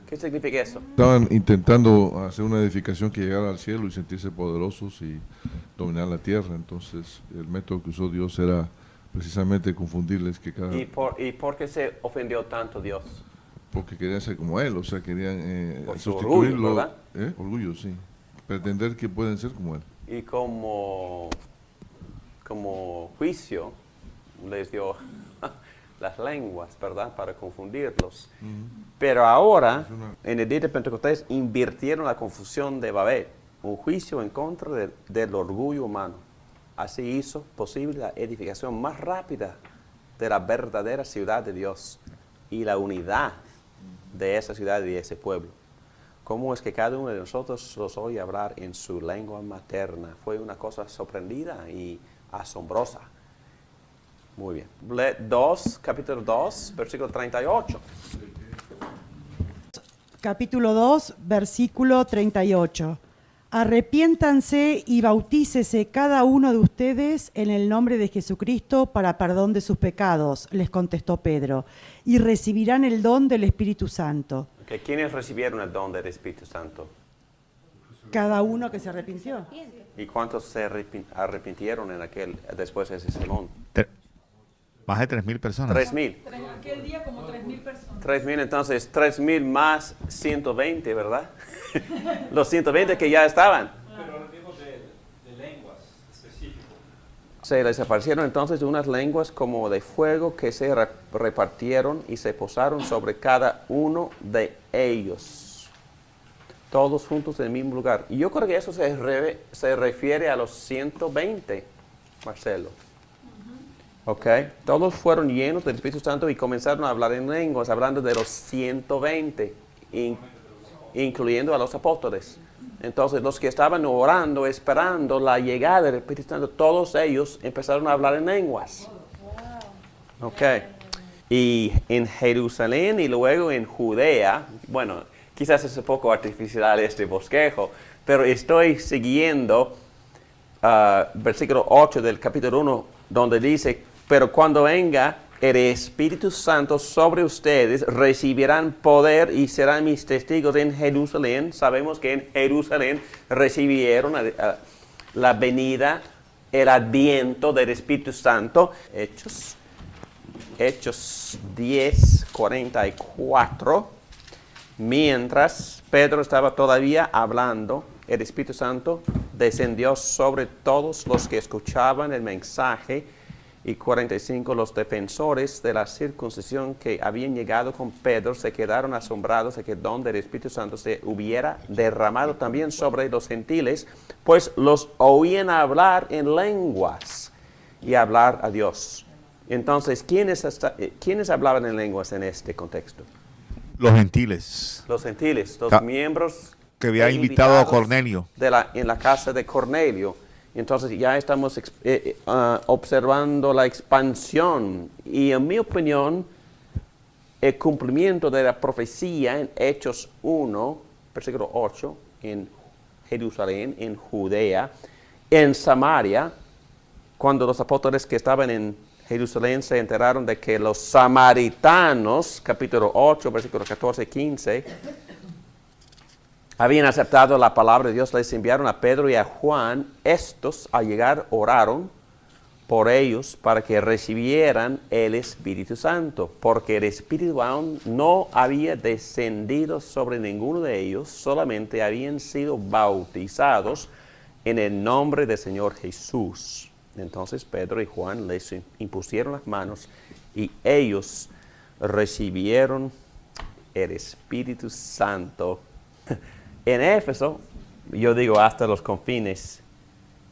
[SPEAKER 1] ¿Qué significa eso?
[SPEAKER 6] Estaban intentando hacer una edificación que llegara al cielo y sentirse poderosos y dominar la tierra. Entonces, el método que usó Dios era precisamente confundirles que cada...
[SPEAKER 1] ¿Y por qué se ofendió tanto Dios?
[SPEAKER 6] Porque querían ser como Él, o sea, querían
[SPEAKER 1] sustituirlo. Orgullo, ¿verdad?
[SPEAKER 6] Orgullo, sí. Pretender que pueden ser como Él.
[SPEAKER 1] Y como juicio les dio las lenguas, ¿verdad? Para confundirlos. Pero ahora, en el día de Pentecostés, invirtieron la confusión de Babel, un juicio en contra del orgullo humano. Así hizo posible la edificación más rápida de la verdadera ciudad de Dios y la unidad de esa ciudad y de ese pueblo. ¿Cómo es que cada uno de nosotros los oye hablar en su lengua materna? Fue una cosa sorprendida y asombrosa. Muy bien. Capítulo 2, versículo 38.
[SPEAKER 7] Capítulo 2, versículo 38. Arrepiéntanse y bautícese cada uno de ustedes en el nombre de Jesucristo para perdón de sus pecados, les contestó Pedro, y recibirán el don del Espíritu Santo.
[SPEAKER 1] Okay. ¿Quiénes recibieron el don del Espíritu Santo?
[SPEAKER 7] Cada uno que se arrepintió.
[SPEAKER 1] ¿Y cuántos se arrepintieron después de ese sermón?
[SPEAKER 2] Más de 3,000 personas.
[SPEAKER 1] 3,000.
[SPEAKER 4] Aquel día como 3,000 personas.
[SPEAKER 1] 3,000, entonces 3,000 más 120, ¿verdad? Los 120 que ya estaban.
[SPEAKER 8] Pero hablamos de lenguas específicas.
[SPEAKER 1] Se les aparecieron entonces unas lenguas como de fuego que se repartieron y se posaron sobre cada uno de ellos. Todos juntos en el mismo lugar. Y yo creo que eso se refiere a los 120, Marcelo. Ok, todos fueron llenos del Espíritu Santo y comenzaron a hablar en lenguas, hablando de los 120, incluyendo a los apóstoles. Entonces los que estaban orando, esperando la llegada del Espíritu Santo, todos ellos empezaron a hablar en lenguas. Ok, y en Jerusalén y luego en Judea, bueno, quizás es un poco artificial este bosquejo, pero estoy siguiendo versículo 8 del capítulo 1, donde dice: pero cuando venga el Espíritu Santo sobre ustedes, recibirán poder y serán mis testigos en Jerusalén. Sabemos que en Jerusalén recibieron la venida, el adviento del Espíritu Santo. Hechos 10:44. Mientras Pedro estaba todavía hablando, el Espíritu Santo descendió sobre todos los que escuchaban el mensaje, y 45, los defensores de la circuncisión que habían llegado con Pedro se quedaron asombrados de que el don del Espíritu Santo se hubiera derramado también sobre los gentiles, pues los oían hablar en lenguas y hablar a Dios. Entonces, ¿quiénes hablaban en lenguas en este contexto?
[SPEAKER 2] Los gentiles.
[SPEAKER 1] Los gentiles, los miembros
[SPEAKER 2] que había invitado a Cornelio.
[SPEAKER 1] En la casa de Cornelio. Entonces ya estamos observando la expansión y, en mi opinión, el cumplimiento de la profecía en Hechos 1, versículo 8, en Jerusalén, en Judea, en Samaria, cuando los apóstoles que estaban en Jerusalén se enteraron de que los samaritanos, capítulo 8, versículo 14 y 15, habían aceptado la palabra de Dios, les enviaron a Pedro y a Juan. Estos, al llegar, oraron por ellos para que recibieran el Espíritu Santo, porque el Espíritu aún no había descendido sobre ninguno de ellos, solamente habían sido bautizados en el nombre del Señor Jesús. Entonces Pedro y Juan les impusieron las manos y ellos recibieron el Espíritu Santo. En Éfeso, yo digo hasta los confines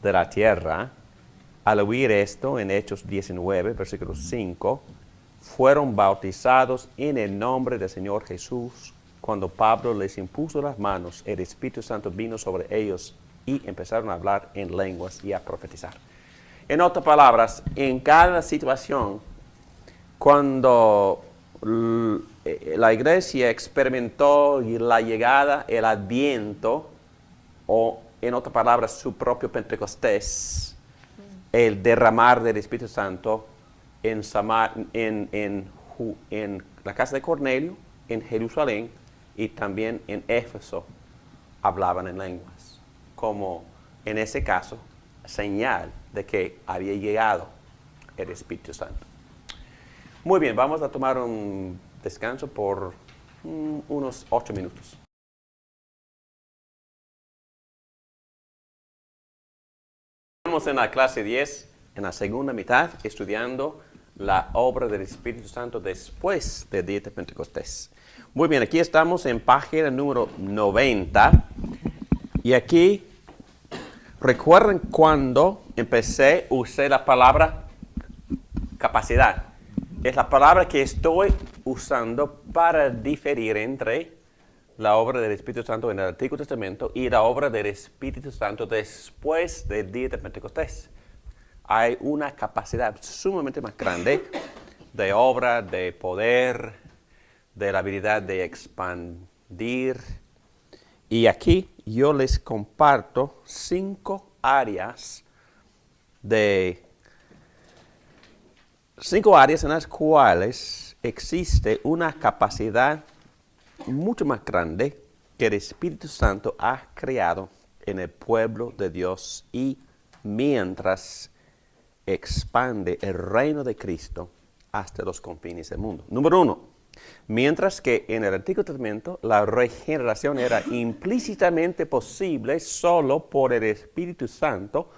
[SPEAKER 1] de la tierra, al oír esto, en Hechos 19, versículo 5, fueron bautizados en el nombre del Señor Jesús. Cuando Pablo les impuso las manos, el Espíritu Santo vino sobre ellos y empezaron a hablar en lenguas y a profetizar. En otras palabras, en cada situación, cuando la iglesia experimentó la llegada, el adviento, o en otras palabras, su propio Pentecostés, el derramar del Espíritu Santo en la casa de Cornelio, en Jerusalén y también en Éfeso, hablaban en lenguas, como en ese caso, señal de que había llegado el Espíritu Santo. Muy bien, vamos a tomar un descanso por unos 8 minutos. Estamos en la clase 10, en la segunda mitad, estudiando la obra del Espíritu Santo después del día de Pentecostés. Muy bien, aquí estamos en página número 90. Y aquí, recuerden cuando usé la palabra capacidad. Es la palabra que estoy usando para diferir entre la obra del Espíritu Santo en el Antiguo Testamento y la obra del Espíritu Santo después del día de Pentecostés. Hay una capacidad sumamente más grande de obra, de poder, de la habilidad de expandir. Y aquí yo les comparto 5 áreas en las cuales existe una capacidad mucho más grande que el Espíritu Santo ha creado en el pueblo de Dios y mientras expande el reino de Cristo hasta los confines del mundo. Número 1, mientras que en el Antiguo Testamento la regeneración era implícitamente posible solo por el Espíritu Santo,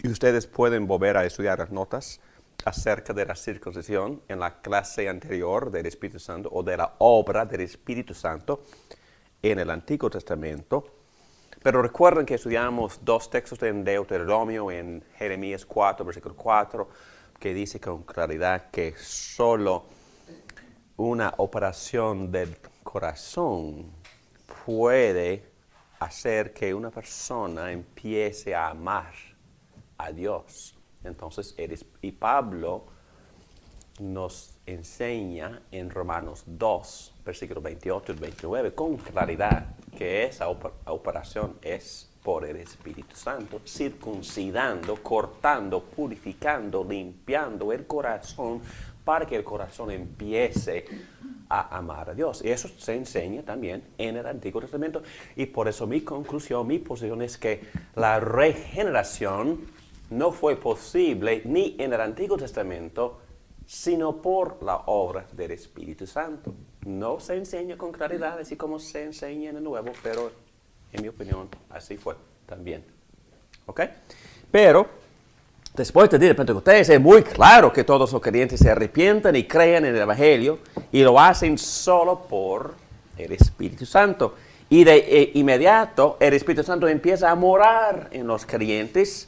[SPEAKER 1] y ustedes pueden volver a estudiar las notas acerca de la circuncisión en la clase anterior del Espíritu Santo o de la obra del Espíritu Santo en el Antiguo Testamento. Pero recuerden que estudiamos 2 textos en Deuteronomio, en Jeremías 4, versículo 4, que dice con claridad que solo una operación del corazón puede hacer que una persona empiece a amar a Dios. Entonces, y Pablo nos enseña en Romanos 2, versículos 28 y 29, con claridad que esa operación es por el Espíritu Santo, circuncidando, cortando, purificando, limpiando el corazón para que el corazón empiece a amar a Dios. Y eso se enseña también en el Antiguo Testamento. Y por eso mi conclusión, mi posición es que la regeneración no fue posible ni en el Antiguo Testamento, sino por la obra del Espíritu Santo. No se enseña con claridad así como se enseña en el Nuevo, pero en mi opinión así fue también. ¿Ok? Pero después del día de Pentecostés es muy claro que todos los creyentes se arrepientan y crean en el Evangelio y lo hacen solo por el Espíritu Santo. Y de inmediato el Espíritu Santo empieza a morar en los creyentes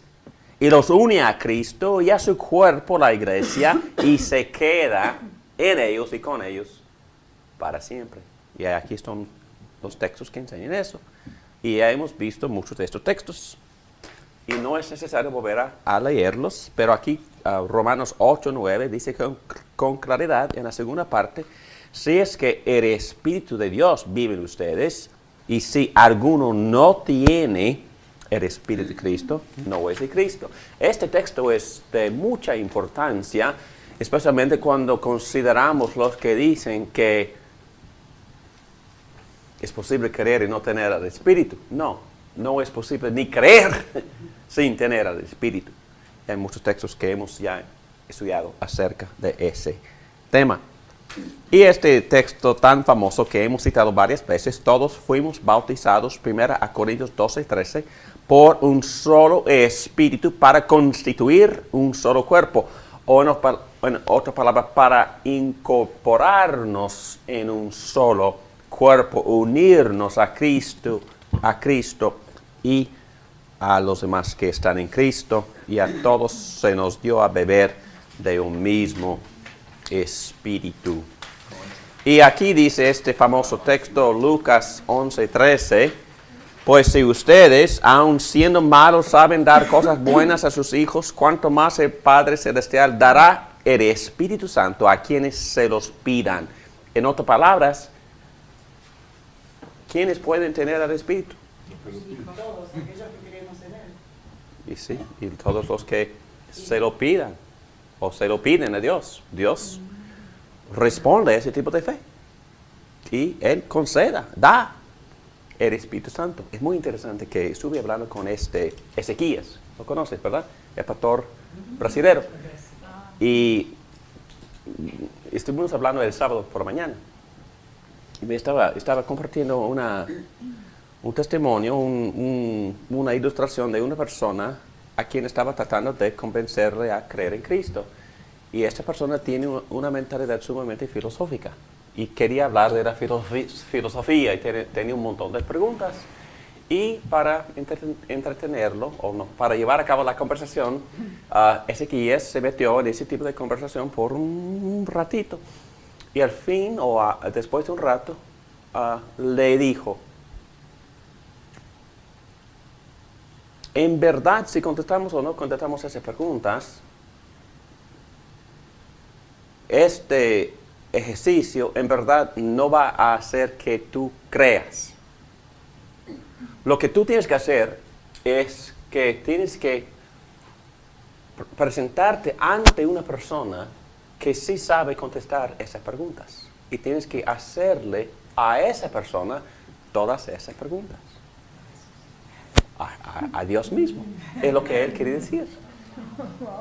[SPEAKER 1] y los une a Cristo y a su cuerpo, la iglesia, y se queda en ellos y con ellos para siempre. Y aquí están los textos que enseñan eso. Y ya hemos visto muchos de estos textos. Y no es necesario volver a leerlos, pero aquí Romanos 8, 9 dice con claridad en la segunda parte, si es que el Espíritu de Dios vive en ustedes, y si alguno no tiene el Espíritu de Cristo, no es de Cristo. Este texto es de mucha importancia, especialmente cuando consideramos los que dicen que es posible creer y no tener el Espíritu. No es posible ni creer sin tener el Espíritu. Hay muchos textos que hemos ya estudiado acerca de ese tema. Y este texto tan famoso que hemos citado varias veces, todos fuimos bautizados, 1 Corintios 12, 13, por un solo Espíritu para constituir un solo cuerpo. O en otra palabra, para incorporarnos en un solo cuerpo, unirnos a Cristo y a los demás que están en Cristo, y a todos se nos dio a beber de un mismo Espíritu. Y aquí dice este famoso texto, Lucas 11:13, pues si ustedes, aun siendo malos, saben dar cosas buenas a sus hijos, cuánto más el Padre Celestial dará el Espíritu Santo a quienes se los pidan. En otras palabras, ¿quiénes pueden tener el Espíritu?
[SPEAKER 7] Todos aquellos que creemos en Él.
[SPEAKER 1] Y sí, y todos los que se lo pidan o se lo piden a Dios, Dios responde a ese tipo de fe y Él conceda, da el Espíritu Santo. Es muy interesante que estuve hablando con Ezequías, lo conoces, ¿verdad? El pastor brasilero. Y estuvimos hablando el sábado por la mañana y me estaba compartiendo un testimonio, una ilustración de una persona a quien estaba tratando de convencerle a creer en Cristo. Y esta persona tiene una mentalidad sumamente filosófica y quería hablar de la filosofía y tenía un montón de preguntas. Y para entretenerlo, o no, para llevar a cabo la conversación, Ezequías se metió en ese tipo de conversación por un ratito. Y al fin, después de un rato, le dijo, en verdad, si contestamos o no contestamos esas preguntas, este ejercicio en verdad no va a hacer que tú creas. Lo que tú tienes que hacer es que tienes que presentarte ante una persona que sí sabe contestar esas preguntas. Y tienes que hacerle a esa persona todas esas preguntas. A Dios mismo. Es lo que Él quiere decir.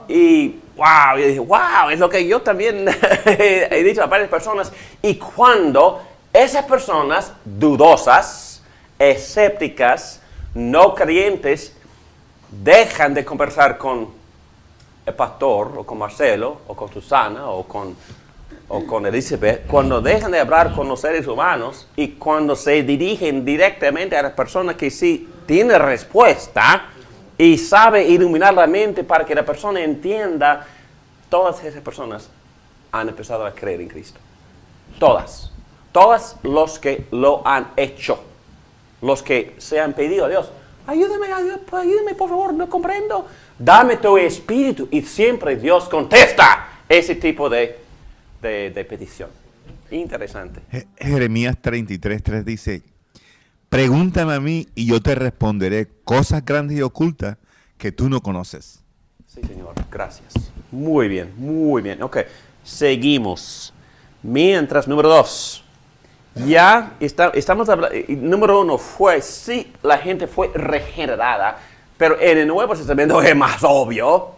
[SPEAKER 1] Y wow, yo dije, wow, es lo que yo también he dicho a varias personas. Y cuando esas personas dudosas, escépticas, no creyentes, dejan de conversar con el pastor, o con Marcelo, o con Susana, o con Elizabeth, cuando dejan de hablar con los seres humanos y cuando se dirigen directamente a las personas que sí tienen respuesta y sabe iluminar la mente para que la persona entienda, todas esas personas han empezado a creer en Cristo. Todas los que lo han hecho, los que se han pedido a Dios, ayúdame por favor, no comprendo, dame tu espíritu, y siempre Dios contesta ese tipo de petición. Interesante.
[SPEAKER 2] Jeremías 33:3 dice, pregúntame a mí y yo te responderé cosas grandes y ocultas que tú no conoces.
[SPEAKER 1] Sí, Señor, gracias. Muy bien, muy bien. Ok, seguimos. Mientras, número 2, estamos hablando, número 1 fue, sí, la gente fue regenerada, pero en el Nuevo Testamento es más obvio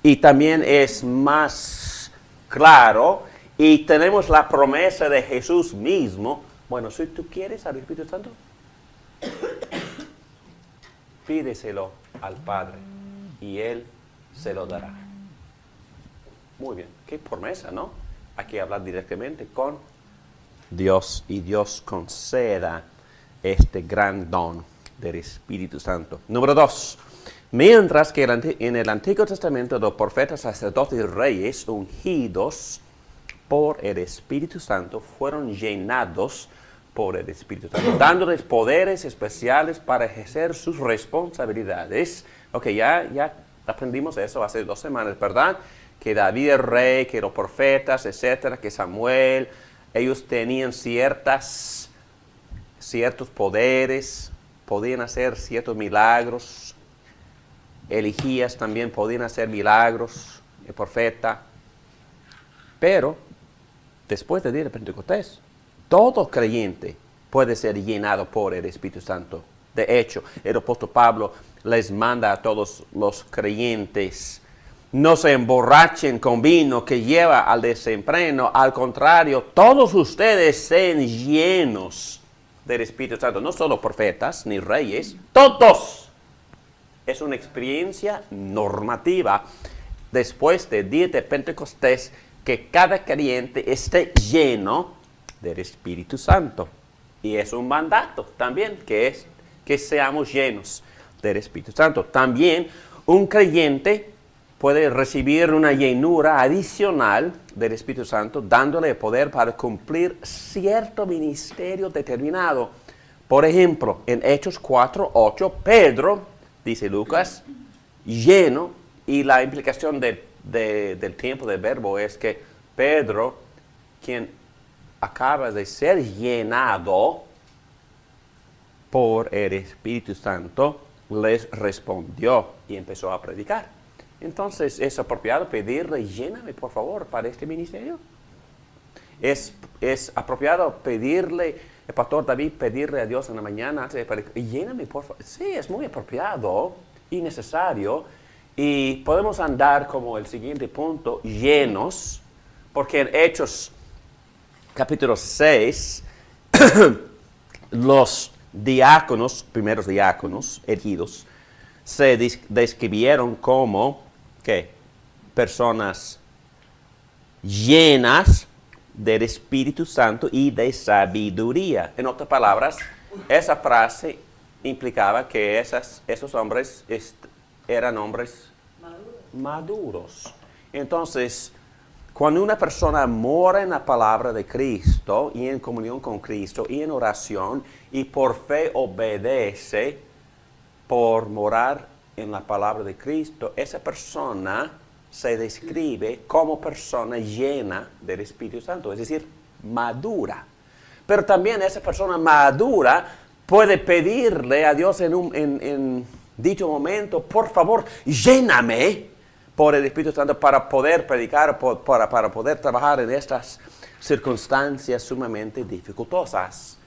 [SPEAKER 1] y también es más claro, y tenemos la promesa de Jesús mismo. Bueno, si tú quieres al Espíritu Santo, pídeselo al Padre y Él se lo dará. Muy bien, qué promesa, ¿no? Hay que hablar directamente con Dios y Dios conceda este gran don del Espíritu Santo. Número 2, mientras que en el Antiguo Testamento los profetas, sacerdotes y reyes ungidos por el Espíritu Santo fueron llenados por el Espíritu Santo, dándoles poderes especiales para ejercer sus responsabilidades. Ok, ya aprendimos eso hace 2 semanas, ¿verdad? Que David el rey, que los profetas, etcétera, que Samuel, ellos tenían ciertos poderes, podían hacer ciertos milagros. Elías también podían hacer milagros, el profeta. Pero después del día de Pentecostés, todo creyente puede ser llenado por el Espíritu Santo. De hecho, el apóstol Pablo les manda a todos los creyentes: no se emborrachen con vino que lleva al desenfreno. Al contrario, todos ustedes sean llenos del Espíritu Santo. No solo profetas ni reyes, todos. Es una experiencia normativa después del día de Pentecostés, que cada creyente esté lleno del Espíritu Santo. Y es un mandato también, que seamos llenos del Espíritu Santo. También un creyente puede recibir una llenura adicional del Espíritu Santo, dándole el poder para cumplir cierto ministerio determinado. Por ejemplo, en Hechos 4:8, Pedro, dice Lucas, lleno, y la implicación del tiempo del verbo es que Pedro, quien acaba de ser llenado por el Espíritu Santo, les respondió y empezó a predicar. Entonces, ¿es apropiado pedirle: lléname por favor para este ministerio? ¿Es apropiado pedirle, el pastor David, pedirle a Dios en la mañana antes de predicar: lléname por favor? Sí, es muy apropiado y necesario. Y podemos andar como el siguiente punto, llenos, porque en Hechos capítulo 6, los diáconos, primeros diáconos elegidos, se describieron como, ¿qué? Personas llenas del Espíritu Santo y de sabiduría. En otras palabras, esa frase implicaba que esos hombres eran hombres maduros. Entonces, cuando una persona mora en la palabra de Cristo y en comunión con Cristo y en oración y por fe obedece por morar en la palabra de Cristo, esa persona se describe como persona llena del Espíritu Santo, es decir, madura. Pero también esa persona madura puede pedirle a Dios en dicho momento: por favor, lléname por el Espíritu Santo para poder predicar, para poder trabajar en estas circunstancias sumamente dificultosas.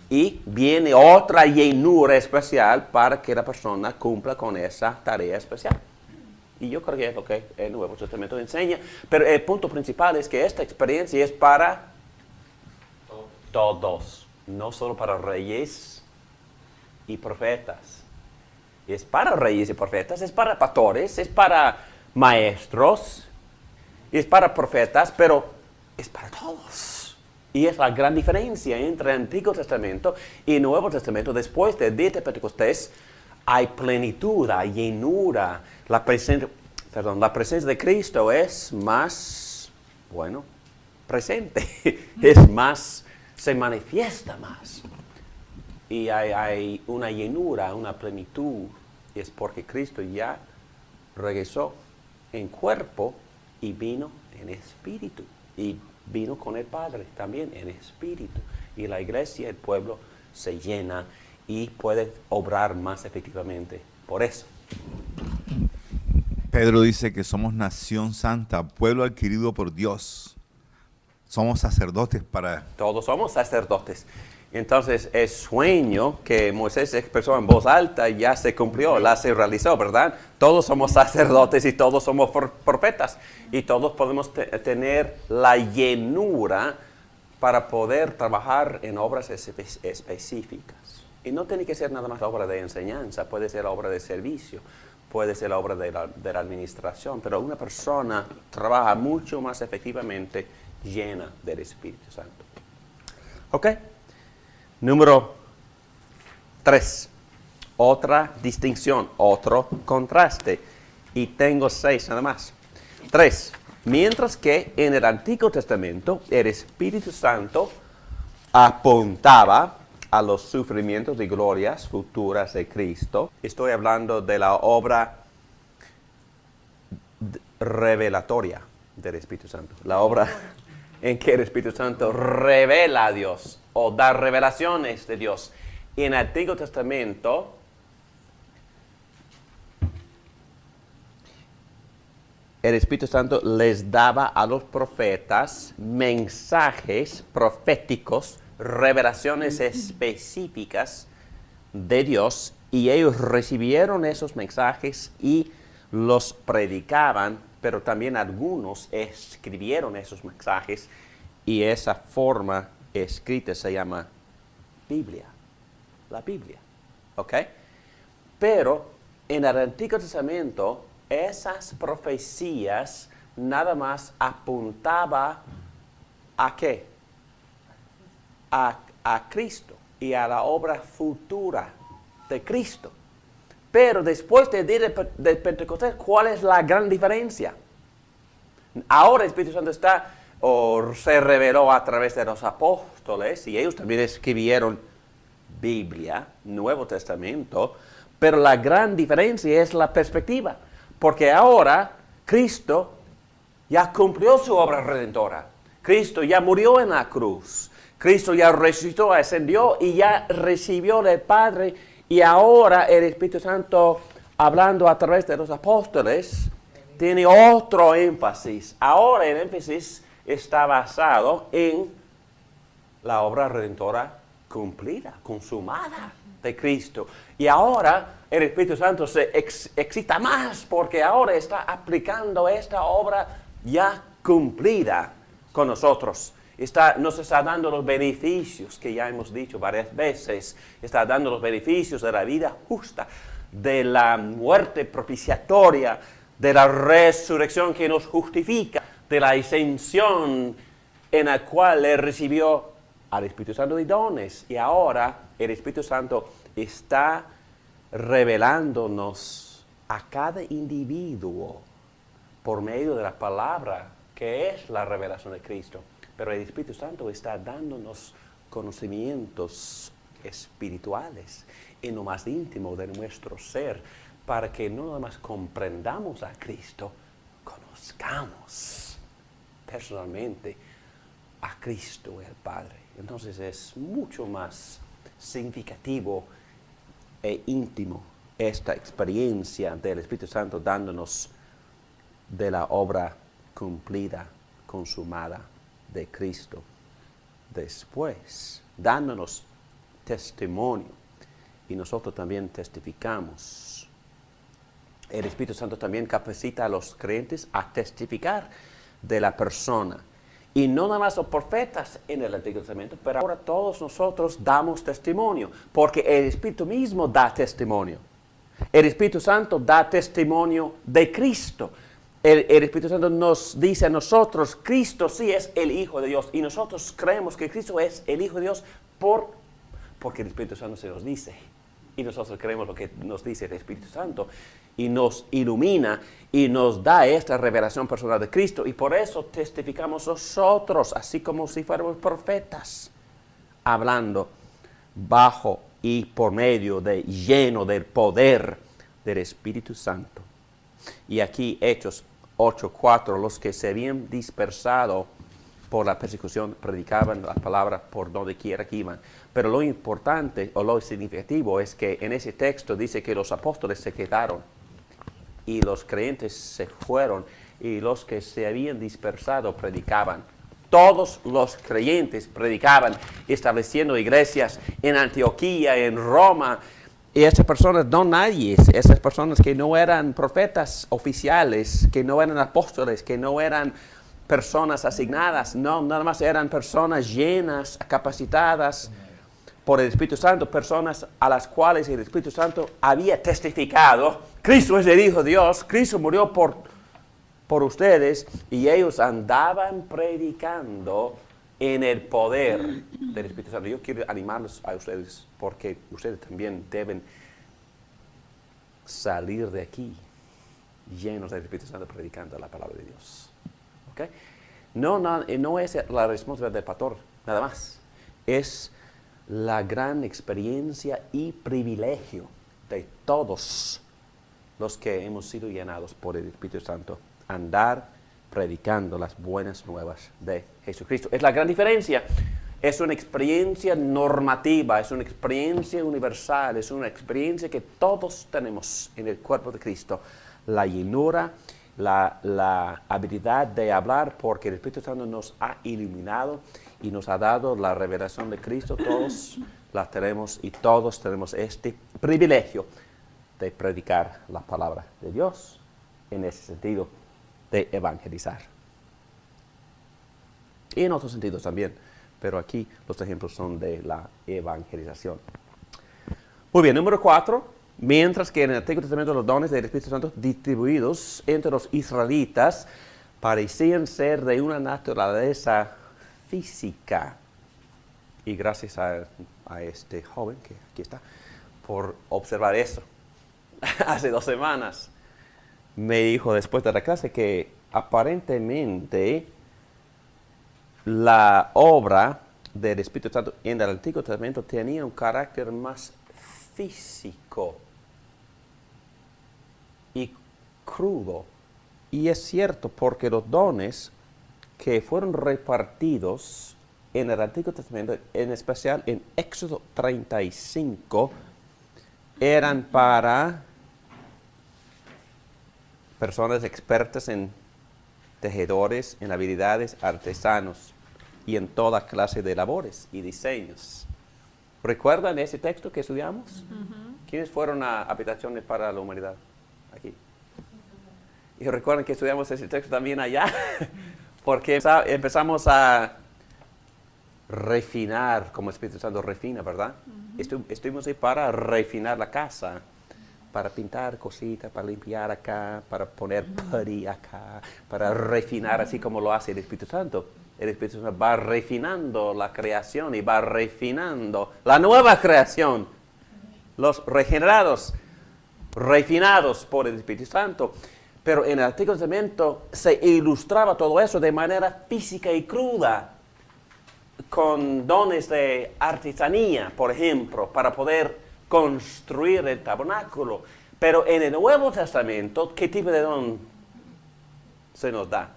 [SPEAKER 1] Y viene otra llenura especial para que la persona cumpla con esa tarea especial. Y yo creo que es lo que el Nuevo Testamento enseña. Pero el punto principal es que esta experiencia es para todos, no solo para reyes y profetas. Es para reyes y profetas, es para pastores, es para maestros, es para profetas, pero es para todos. Y es la gran diferencia entre el Antiguo Testamento y el Nuevo Testamento. Después del día de Pentecostés hay plenitud, hay llenura. La presencia de Cristo es más, presente. Es más, se manifiesta más. Y hay una llenura, una plenitud. Y es porque Cristo ya regresó en cuerpo y vino en espíritu. Y vino con el Padre también en espíritu. Y la iglesia, el pueblo, se llena y puede obrar más efectivamente. Por eso.
[SPEAKER 2] Pedro dice que somos nación santa, pueblo adquirido por Dios. somos sacerdotes para...
[SPEAKER 1] Todos somos sacerdotes. Entonces, el sueño que Moisés expresó en voz alta ya se cumplió, se realizó, ¿verdad? Todos somos sacerdotes y todos somos profetas. Y todos podemos tener la llenura para poder trabajar en obras específicas. Y no tiene que ser nada más obra de enseñanza, puede ser obra de servicio, puede ser obra de la administración, pero una persona trabaja mucho más efectivamente llena del Espíritu Santo. ¿Ok? Número 3. Otra distinción, otro contraste. Y tengo 6 nada más. 3. Mientras que en el Antiguo Testamento el Espíritu Santo apuntaba a los sufrimientos y glorias futuras de Cristo. Estoy hablando de la obra revelatoria del Espíritu Santo. La obra en que el Espíritu Santo revela a Dios o da revelaciones de Dios. En el Antiguo Testamento, el Espíritu Santo les daba a los profetas mensajes proféticos, revelaciones específicas de Dios, y ellos recibieron esos mensajes y los predicaban, pero también algunos escribieron esos mensajes, y esa forma escrita se llama Biblia, la Biblia, ¿ok? Pero en el Antiguo Testamento esas profecías nada más apuntaba ¿a qué? A Cristo y a la obra futura de Cristo. Pero después del día de Pentecostés, ¿cuál es la gran diferencia? Ahora el Espíritu Santo se reveló a través de los apóstoles, y ellos también escribieron Biblia, Nuevo Testamento, pero la gran diferencia es la perspectiva, porque ahora Cristo ya cumplió su obra redentora. Cristo ya murió en la cruz. Cristo ya resucitó, ascendió y ya recibió del Padre, y ahora el Espíritu Santo, hablando a través de los apóstoles, tiene otro énfasis. Ahora el énfasis está basado en la obra redentora cumplida, consumada de Cristo. Y ahora el Espíritu Santo se excita más porque ahora está aplicando esta obra ya cumplida con nosotros. Nos está dando los beneficios que ya hemos dicho varias veces. Está dando los beneficios de la vida justa, de la muerte propiciatoria, de la resurrección que nos justifica, de la ascensión en la cual Él recibió al Espíritu Santo y dones. Y ahora el Espíritu Santo está revelándonos a cada individuo por medio de la palabra, que es la revelación de Cristo. Pero el Espíritu Santo está dándonos conocimientos espirituales en lo más íntimo de nuestro ser, para que no nada más comprendamos a Cristo, conozcamos personalmente a Cristo el Padre. Entonces es mucho más significativo e íntimo esta experiencia del Espíritu Santo dándonos de la obra cumplida, consumada de Cristo. Después, dándonos testimonio, y nosotros también testificamos. El Espíritu Santo también capacita a los creyentes a testificar de la persona. Y no nada más los profetas en el Antiguo Testamento, pero ahora todos nosotros damos testimonio, porque el Espíritu mismo da testimonio. El Espíritu Santo da testimonio de Cristo. El Espíritu Santo nos dice a nosotros, Cristo sí es el Hijo de Dios, y nosotros creemos que Cristo es el Hijo de Dios porque el Espíritu Santo se nos dice, y nosotros creemos lo que nos dice el Espíritu Santo, y nos ilumina y nos da esta revelación personal de Cristo, y por eso testificamos nosotros, así como si fuéramos profetas, hablando bajo y por medio lleno del poder del Espíritu Santo. Y aquí Hechos 8:4, los que se habían dispersado por la persecución predicaban la palabra por donde quiera que iban. Pero lo importante o lo significativo es que en ese texto dice que los apóstoles se quedaron y los creyentes se fueron, y los que se habían dispersado predicaban Todos los creyentes predicaban, estableciendo iglesias en Antioquía, en Roma. Y esas personas no nadie, esas personas que no eran profetas oficiales, que no eran apóstoles, que no eran personas asignadas, no, nada más eran personas llenas, capacitadas por el Espíritu Santo, personas a las cuales el Espíritu Santo había testificado: Cristo es el Hijo de Dios, Cristo murió por ustedes, y ellos andaban predicando en el poder del Espíritu Santo. Yo quiero animarlos a ustedes, porque ustedes también deben salir de aquí llenos del Espíritu Santo predicando la palabra de Dios. ¿Okay? No es la responsabilidad del pastor, nada más. Es la gran experiencia y privilegio de todos los que hemos sido llenados por el Espíritu Santo, andar predicando las buenas nuevas de Jesucristo. Es la gran diferencia. Es una experiencia normativa, es una experiencia universal, es una experiencia que todos tenemos en el cuerpo de Cristo. La llenura, la habilidad de hablar, porque el Espíritu Santo nos ha iluminado y nos ha dado la revelación de Cristo. Todos la tenemos y todos tenemos este privilegio de predicar la palabra de Dios en ese sentido, de evangelizar. Y en otros sentidos también, pero aquí los ejemplos son de la evangelización. Muy bien, número 4. Mientras que en el Antiguo Testamento los dones del Espíritu Santo distribuidos entre los israelitas parecían ser de una naturaleza física. Y gracias a este joven que aquí está por observar eso. Hace 2 semanas me dijo después de la clase que aparentemente la obra del Espíritu Santo en el Antiguo Testamento tenía un carácter más físico y crudo. Y es cierto, porque los dones que fueron repartidos en el Antiguo Testamento, en especial en Éxodo 35, eran para personas expertas en tejedores, en habilidades, artesanos y en toda clase de labores y diseños. ¿Recuerdan ese texto que estudiamos? ¿Quiénes fueron a Habitaciones para la Humanidad? Aquí. Y recuerden que estudiamos ese texto también allá, porque empezamos a refinar, como el Espíritu Santo refina, ¿verdad? Estuvimos ahí para refinar la casa, para pintar cositas, para limpiar acá, para poner putty acá, para refinar así como lo hace el Espíritu Santo. El Espíritu Santo va refinando la creación y va refinando la nueva creación. Los regenerados, refinados por el Espíritu Santo. Pero en el Antiguo Testamento se ilustraba todo eso de manera física y cruda, con dones de artesanía, por ejemplo, para poder construir el tabernáculo. Pero en el Nuevo Testamento, ¿qué tipo de don se nos da?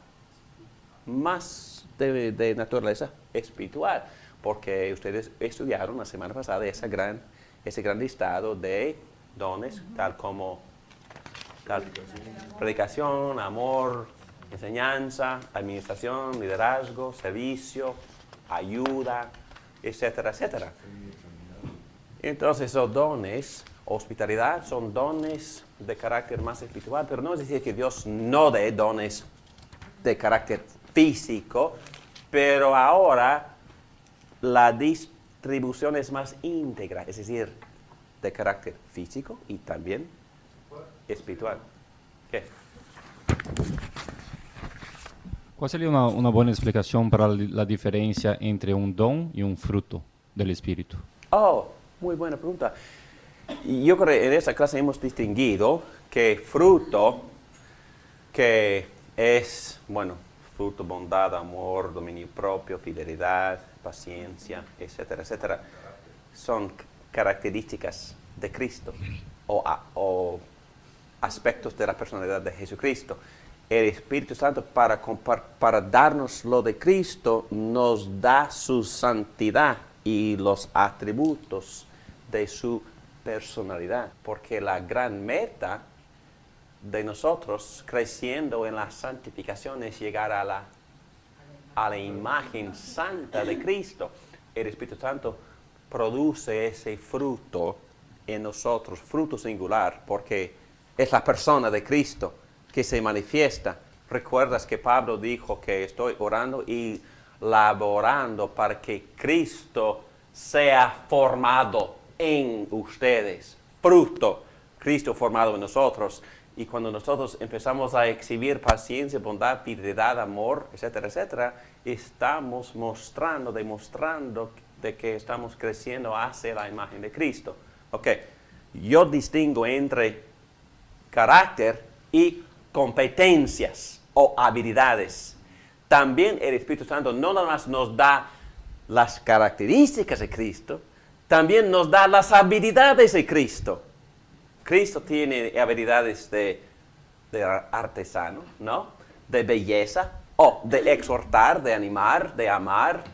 [SPEAKER 1] Más de naturaleza espiritual, porque ustedes estudiaron la semana pasada ese gran listado de dones, tal como predicación, amor, enseñanza, administración, liderazgo, servicio, ayuda, etcétera, etcétera. Entonces, esos dones, hospitalidad, son dones de carácter más espiritual, pero no es decir que Dios no dé dones de carácter físico, pero ahora la distribución es más íntegra, es decir, de carácter físico y también espiritual. ¿Qué?
[SPEAKER 8] ¿Cuál sería una buena explicación para la diferencia entre un don y un fruto del Espíritu?
[SPEAKER 1] Oh, muy buena pregunta. Yo creo que en esta clase hemos distinguido que fruto, que es, fruto, bondad, amor, dominio propio, fidelidad, paciencia, etcétera, etcétera, son características de Cristo o aspectos de la personalidad de Jesucristo. El Espíritu Santo, para darnos lo de Cristo, nos da su santidad y los atributos de su personalidad, porque la gran meta de nosotros creciendo en la santificación es llegar a la a la imagen santa de Cristo. El Espíritu Santo produce ese fruto en nosotros, fruto singular, porque es la persona de Cristo que se manifiesta. Recuerdas que Pablo dijo que estoy orando y laborando para que Cristo sea formado en ustedes. Fruto, Cristo formado en nosotros. Y cuando nosotros empezamos a exhibir paciencia, bondad, piedad, amor, etcétera, etcétera, estamos demostrando de que estamos creciendo hacia la imagen de Cristo. Ok, yo distingo entre carácter y competencias o habilidades. También el Espíritu Santo no nada más nos da las características de Cristo, también nos da las habilidades de Cristo. Cristo tiene habilidades de artesano, ¿no? De belleza, o de exhortar, de animar, de amar,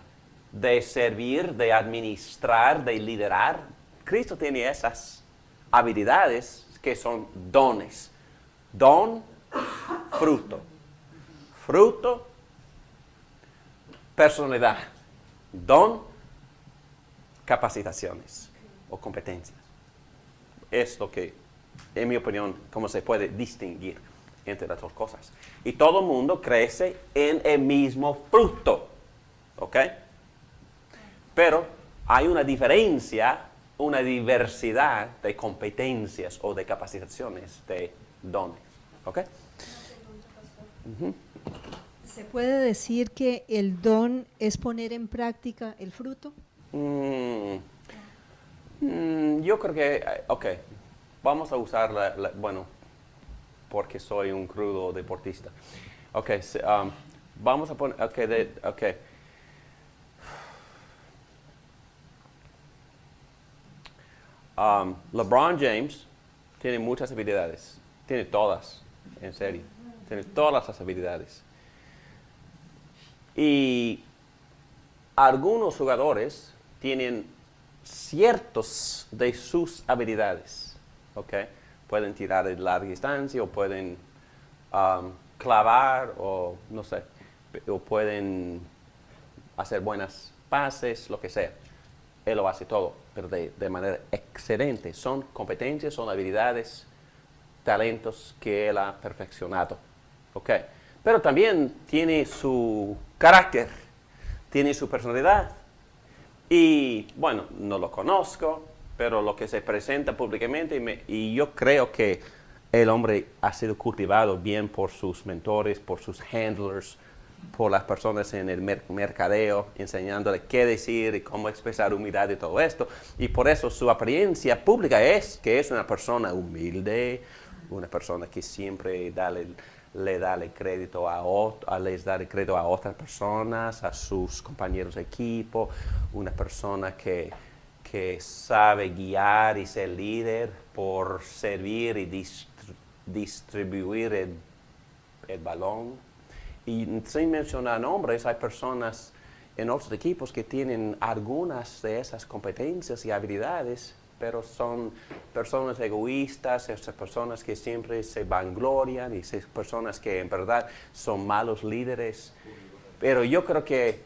[SPEAKER 1] de servir, de administrar, de liderar. Cristo tiene esas habilidades que son dones. Don, fruto. Fruto, personalidad. Don, capacitaciones o competencias. Es lo que, en mi opinión, cómo se puede distinguir entre las dos cosas. Y todo el mundo crece en el mismo fruto. ¿Ok? Pero hay una diferencia, una diversidad de competencias o de capacitaciones, de dones. ¿Ok?
[SPEAKER 9] ¿Se puede decir que el don es poner en práctica el fruto?
[SPEAKER 1] Yo creo que, ok, vamos a usar bueno, porque soy un crudo deportista. Ok, vamos a poner, ok. LeBron James tiene muchas habilidades, tiene todas, en serio, tiene todas las habilidades. Y algunos jugadores tienen ciertos de sus habilidades, ¿ok? Pueden tirar de larga distancia o pueden clavar o no sé, o pueden hacer buenas pases, lo que sea. Él lo hace todo, pero de manera excelente. Son competencias, son habilidades, talentos que él ha perfeccionado, ¿ok? Pero también tiene su carácter, tiene su personalidad. Y bueno, no lo conozco, pero lo que se presenta públicamente, y yo creo que el hombre ha sido cultivado bien por sus mentores, por sus handlers, por las personas en el mercadeo, enseñándole qué decir y cómo expresar humildad y todo esto. Y por eso su apariencia pública es que es una persona humilde, una persona que siempre les da el crédito a otras personas, a sus compañeros de equipo, una persona que sabe guiar y ser líder por servir y distribuir el balón. Y sin mencionar nombres, hay personas en otros equipos que tienen algunas de esas competencias y habilidades, pero son personas egoístas, esas personas que siempre se vanglorian y esas personas que en verdad son malos líderes. Pero yo creo que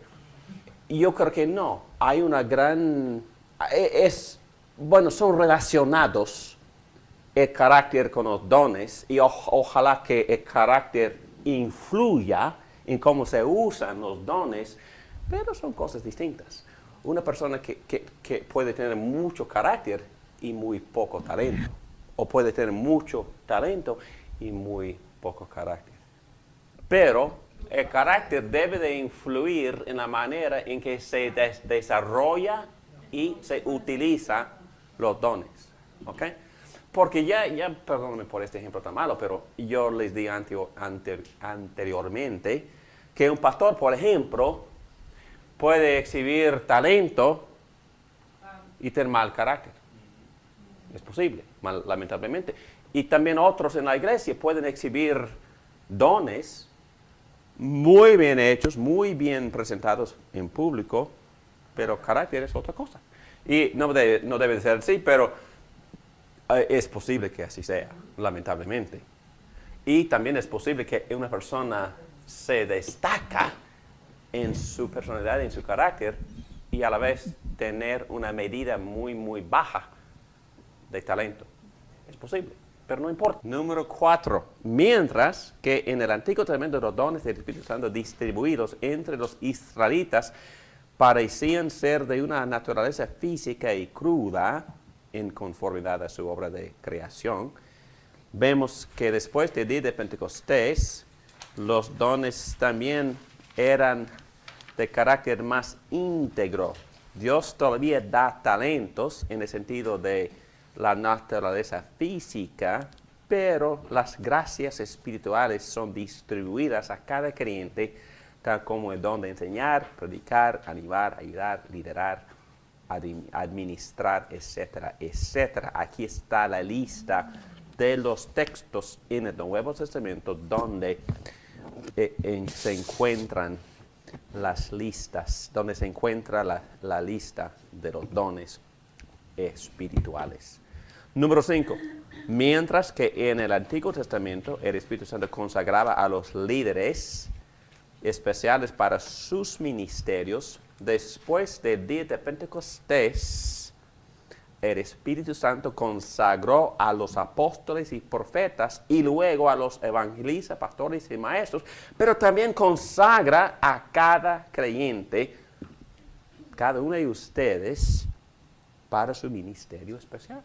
[SPEAKER 1] no. Hay una gran... son relacionados el carácter con los dones y ojalá que el carácter influya en cómo se usan los dones, pero son cosas distintas. Una persona que puede tener mucho carácter y muy poco talento, o puede tener mucho talento y muy poco carácter. Pero el carácter debe de influir en la manera en que se desarrolla y se utiliza los dones, ¿ok? Porque ya perdónenme por este ejemplo tan malo, pero yo les di anteriormente que un pastor, por ejemplo, puede exhibir talento y tener mal carácter. Es posible, lamentablemente. Y también otros en la iglesia pueden exhibir dones muy bien hechos, muy bien presentados en público, pero carácter es otra cosa. Y no debe ser así, pero es posible que así sea, lamentablemente. Y también es posible que una persona se destaca en su personalidad, en su carácter, y a la vez tener una medida muy, muy baja de talento. Es posible, pero no importa. Número 4. Mientras que en el Antiguo Testamento los dones del Espíritu Santo distribuidos entre los israelitas parecían ser de una naturaleza física y cruda, en conformidad a su obra de creación, vemos que después del día de Pentecostés, los dones también eran de carácter más íntegro. Dios todavía da talentos en el sentido de la naturaleza física, pero las gracias espirituales son distribuidas a cada creyente, tal como el don de enseñar, predicar, animar, ayudar, liderar, administrar, etcétera, etcétera. Aquí está la lista de los textos en el Nuevo Testamento donde se encuentran las listas, donde se encuentra la lista de los dones espirituales. Número 5. Mientras que en el Antiguo Testamento el Espíritu Santo consagraba a los líderes especiales para sus ministerios, después del día de Pentecostés, el Espíritu Santo consagró a los apóstoles y profetas y luego a los evangelistas, pastores y maestros, pero también consagra a cada creyente, cada uno de ustedes, para su ministerio especial.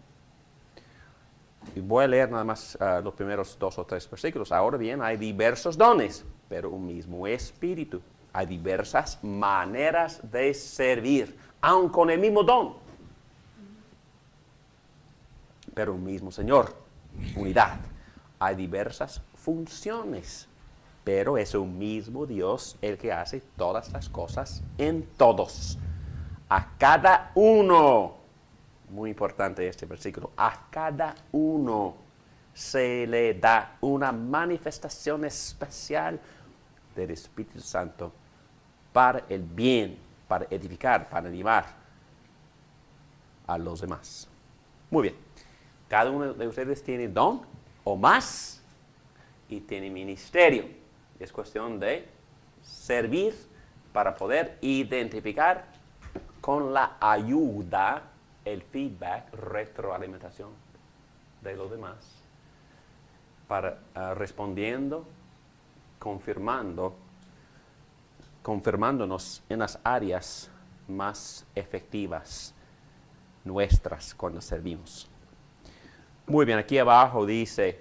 [SPEAKER 1] Y voy a leer nada más los primeros 2 o 3 versículos. Ahora bien, hay diversos dones, pero un mismo Espíritu. Hay diversas maneras de servir, aun con el mismo don, pero un mismo Señor, unidad. Hay diversas funciones, pero es un mismo Dios el que hace todas las cosas en todos. A cada uno, muy importante este versículo, a cada uno se le da una manifestación especial del Espíritu Santo para el bien, para edificar, para animar a los demás. Muy bien. Cada uno de ustedes tiene don o más y tiene ministerio. Es cuestión de servir para poder identificar con la ayuda, el feedback, retroalimentación de los demás, para respondiendo, confirmándonos en las áreas más efectivas nuestras cuando servimos. Muy bien, aquí abajo dice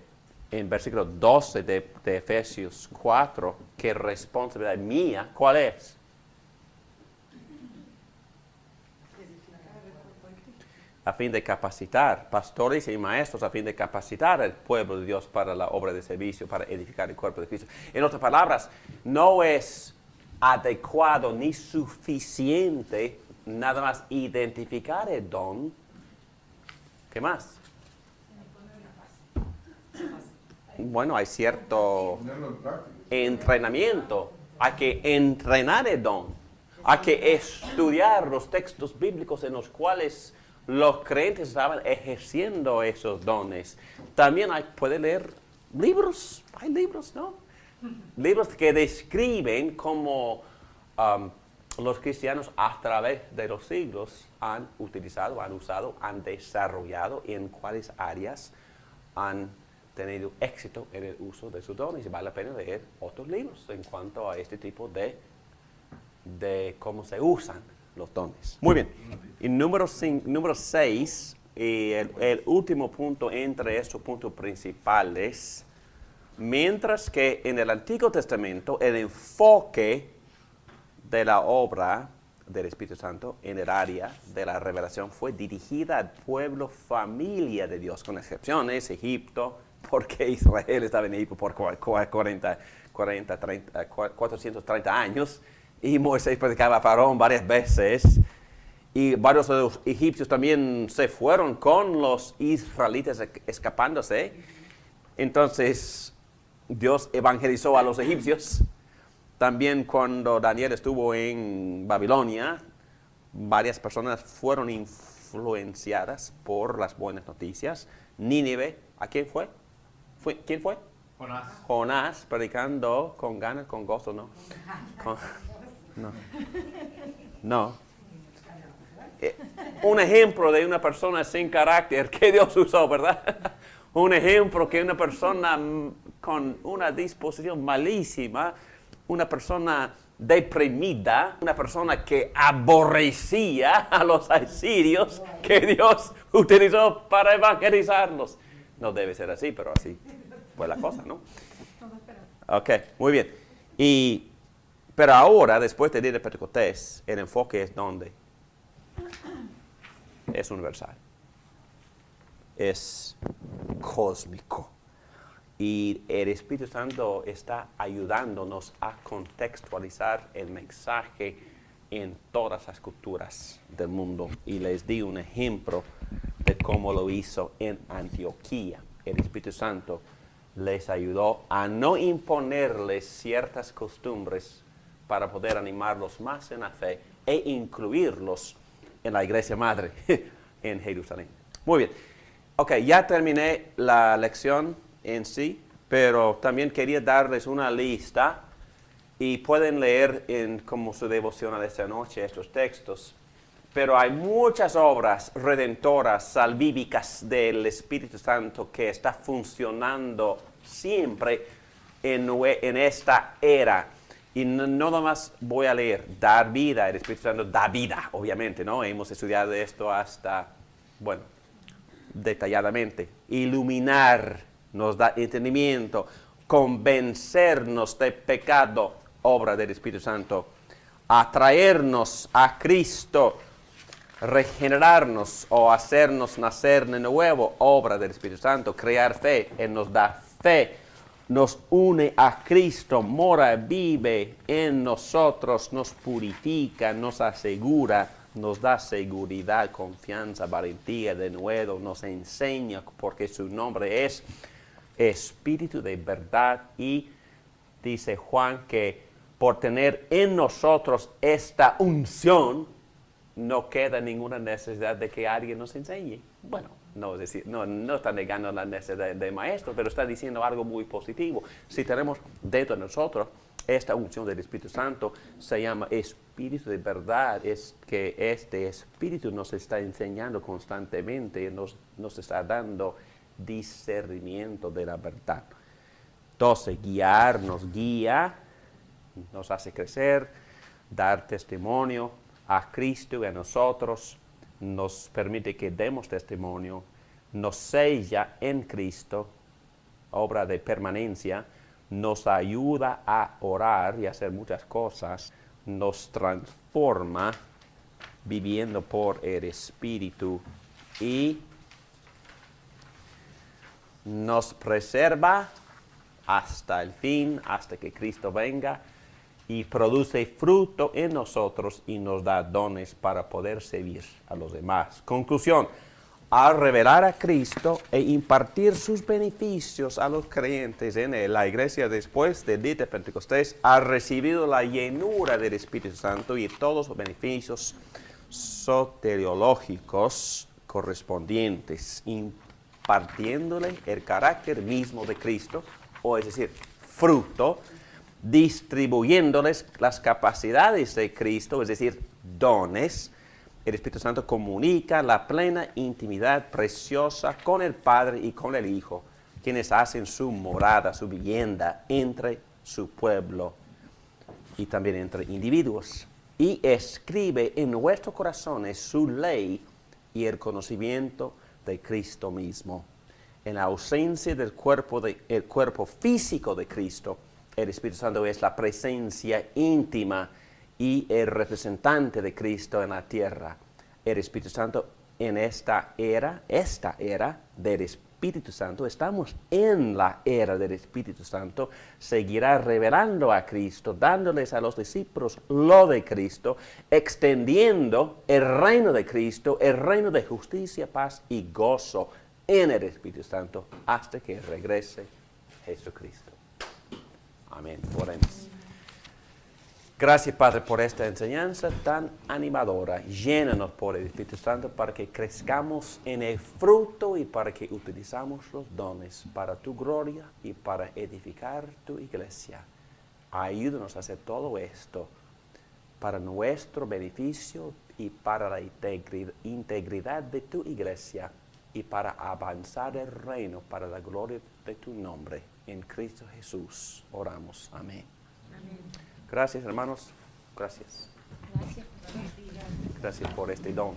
[SPEAKER 1] en versículo 12 de Efesios 4 que responsabilidad mía, ¿cuál es? A fin de capacitar, pastores y maestros, a fin de capacitar al pueblo de Dios para la obra de servicio, para edificar el cuerpo de Cristo. En otras palabras, no es adecuado ni suficiente nada más identificar el don. ¿Qué más? Bueno, hay cierto entrenamiento. Hay que entrenar el don. Hay que estudiar los textos bíblicos en los cuales los creyentes estaban ejerciendo esos dones. También puede leer libros. Hay libros, ¿no? Libros que describen cómo los cristianos a través de los siglos han utilizado, han usado, han desarrollado y en cuáles áreas han tenido éxito en el uso de sus dones. Y vale la pena leer otros libros en cuanto a este tipo de cómo se usan los dones. Muy bien. Y número 6, el último punto entre estos puntos principales, mientras que en el Antiguo Testamento el enfoque de la obra del Espíritu Santo en el área de la revelación fue dirigida al pueblo familia de Dios, con excepciones, Egipto, porque Israel estaba en Egipto por 430 años, y Moisés predicaba a Faraón varias veces, y varios de los egipcios también se fueron con los israelitas escapándose. Entonces Dios evangelizó a los egipcios. También cuando Daniel estuvo en Babilonia, varias personas fueron influenciadas por las buenas noticias. Nínive, ¿a quién fue? ¿Quién fue? Jonás. Jonás, predicando con ganas, con gozo, ¿no? No. No. Un ejemplo de una persona sin carácter que Dios usó, ¿verdad? Un ejemplo que una persona con una disposición malísima, una persona deprimida, una persona que aborrecía a los asirios que Dios utilizó para evangelizarlos. No debe ser así, pero así fue la cosa, ¿no? Ok, muy bien. Pero ahora, después del día de Pentecostés, el enfoque es ¿dónde? Es universal. Es cósmico. Y el Espíritu Santo está ayudándonos a contextualizar el mensaje en todas las culturas del mundo. Y les di un ejemplo de cómo lo hizo en Antioquía. El Espíritu Santo les ayudó a no imponerles ciertas costumbres para poder animarlos más en la fe e incluirlos en la iglesia madre en Jerusalén. Muy bien. Ok, ya terminé la lección en sí, pero también quería darles una lista y pueden leer como su devocional de esta noche estos textos. Pero hay muchas obras redentoras, salvíficas del Espíritu Santo que está funcionando siempre en esta era. Y no nada más voy a leer, dar vida, el Espíritu Santo da vida, obviamente, ¿no? Hemos estudiado esto hasta, bueno, detalladamente. Iluminar, nos da entendimiento, convencernos de pecado, obra del Espíritu Santo. Atraernos a Cristo, regenerarnos o hacernos nacer de nuevo, obra del Espíritu Santo. Crear fe, Él nos da fe. Nos une a Cristo, mora, vive en nosotros, nos purifica, nos asegura, nos da seguridad, confianza, valentía de nuevo, nos enseña porque su nombre es Espíritu de verdad. Y dice Juan que por tener en nosotros esta unción, no queda ninguna necesidad de que alguien nos enseñe. Bueno, no está negando la necesidad de maestro, pero está diciendo algo muy positivo. Si tenemos dentro de nosotros esta unción del Espíritu Santo, se llama Espíritu de verdad, es que este Espíritu nos está enseñando constantemente, nos está dando discernimiento de la verdad. Entonces, guiar nos guía, nos hace crecer, dar testimonio a Cristo y a nosotros, nos permite que demos testimonio, nos sella en Cristo, obra de permanencia, nos ayuda a orar y hacer muchas cosas, nos transforma viviendo por el Espíritu y nos preserva hasta el fin, hasta que Cristo venga, y produce fruto en nosotros y nos da dones para poder servir a los demás. Conclusión: al revelar a Cristo e impartir sus beneficios a los creyentes en él, la iglesia después del día de Pentecostés ha recibido la llenura del Espíritu Santo y todos los beneficios soteriológicos correspondientes, impartiéndole el carácter mismo de Cristo, o es decir, fruto, distribuyéndoles las capacidades de Cristo, es decir, dones. El Espíritu Santo comunica la plena intimidad preciosa con el Padre y con el Hijo, quienes hacen su morada, su vivienda entre su pueblo y también entre individuos. Y escribe en nuestros corazones su ley y el conocimiento de Cristo mismo. En la ausencia del cuerpo físico de Cristo, el Espíritu Santo es la presencia íntima y el representante de Cristo en la tierra. El Espíritu Santo en esta era del Espíritu Santo, estamos en la era del Espíritu Santo, seguirá revelando a Cristo, dándoles a los discípulos lo de Cristo, extendiendo el reino de Cristo, el reino de justicia, paz y gozo en el Espíritu Santo hasta que regrese Jesucristo. Amén. Oremos. Gracias, Padre, por esta enseñanza tan animadora. Llénanos por el Espíritu Santo para que crezcamos en el fruto y para que utilizamos los dones para tu gloria y para edificar tu iglesia. Ayúdanos a hacer todo esto para nuestro beneficio y para la integridad de tu iglesia y para avanzar el reino para la gloria de tu nombre. En Cristo Jesús oramos. Amén. Gracias, hermanos. Gracias. Gracias por este don.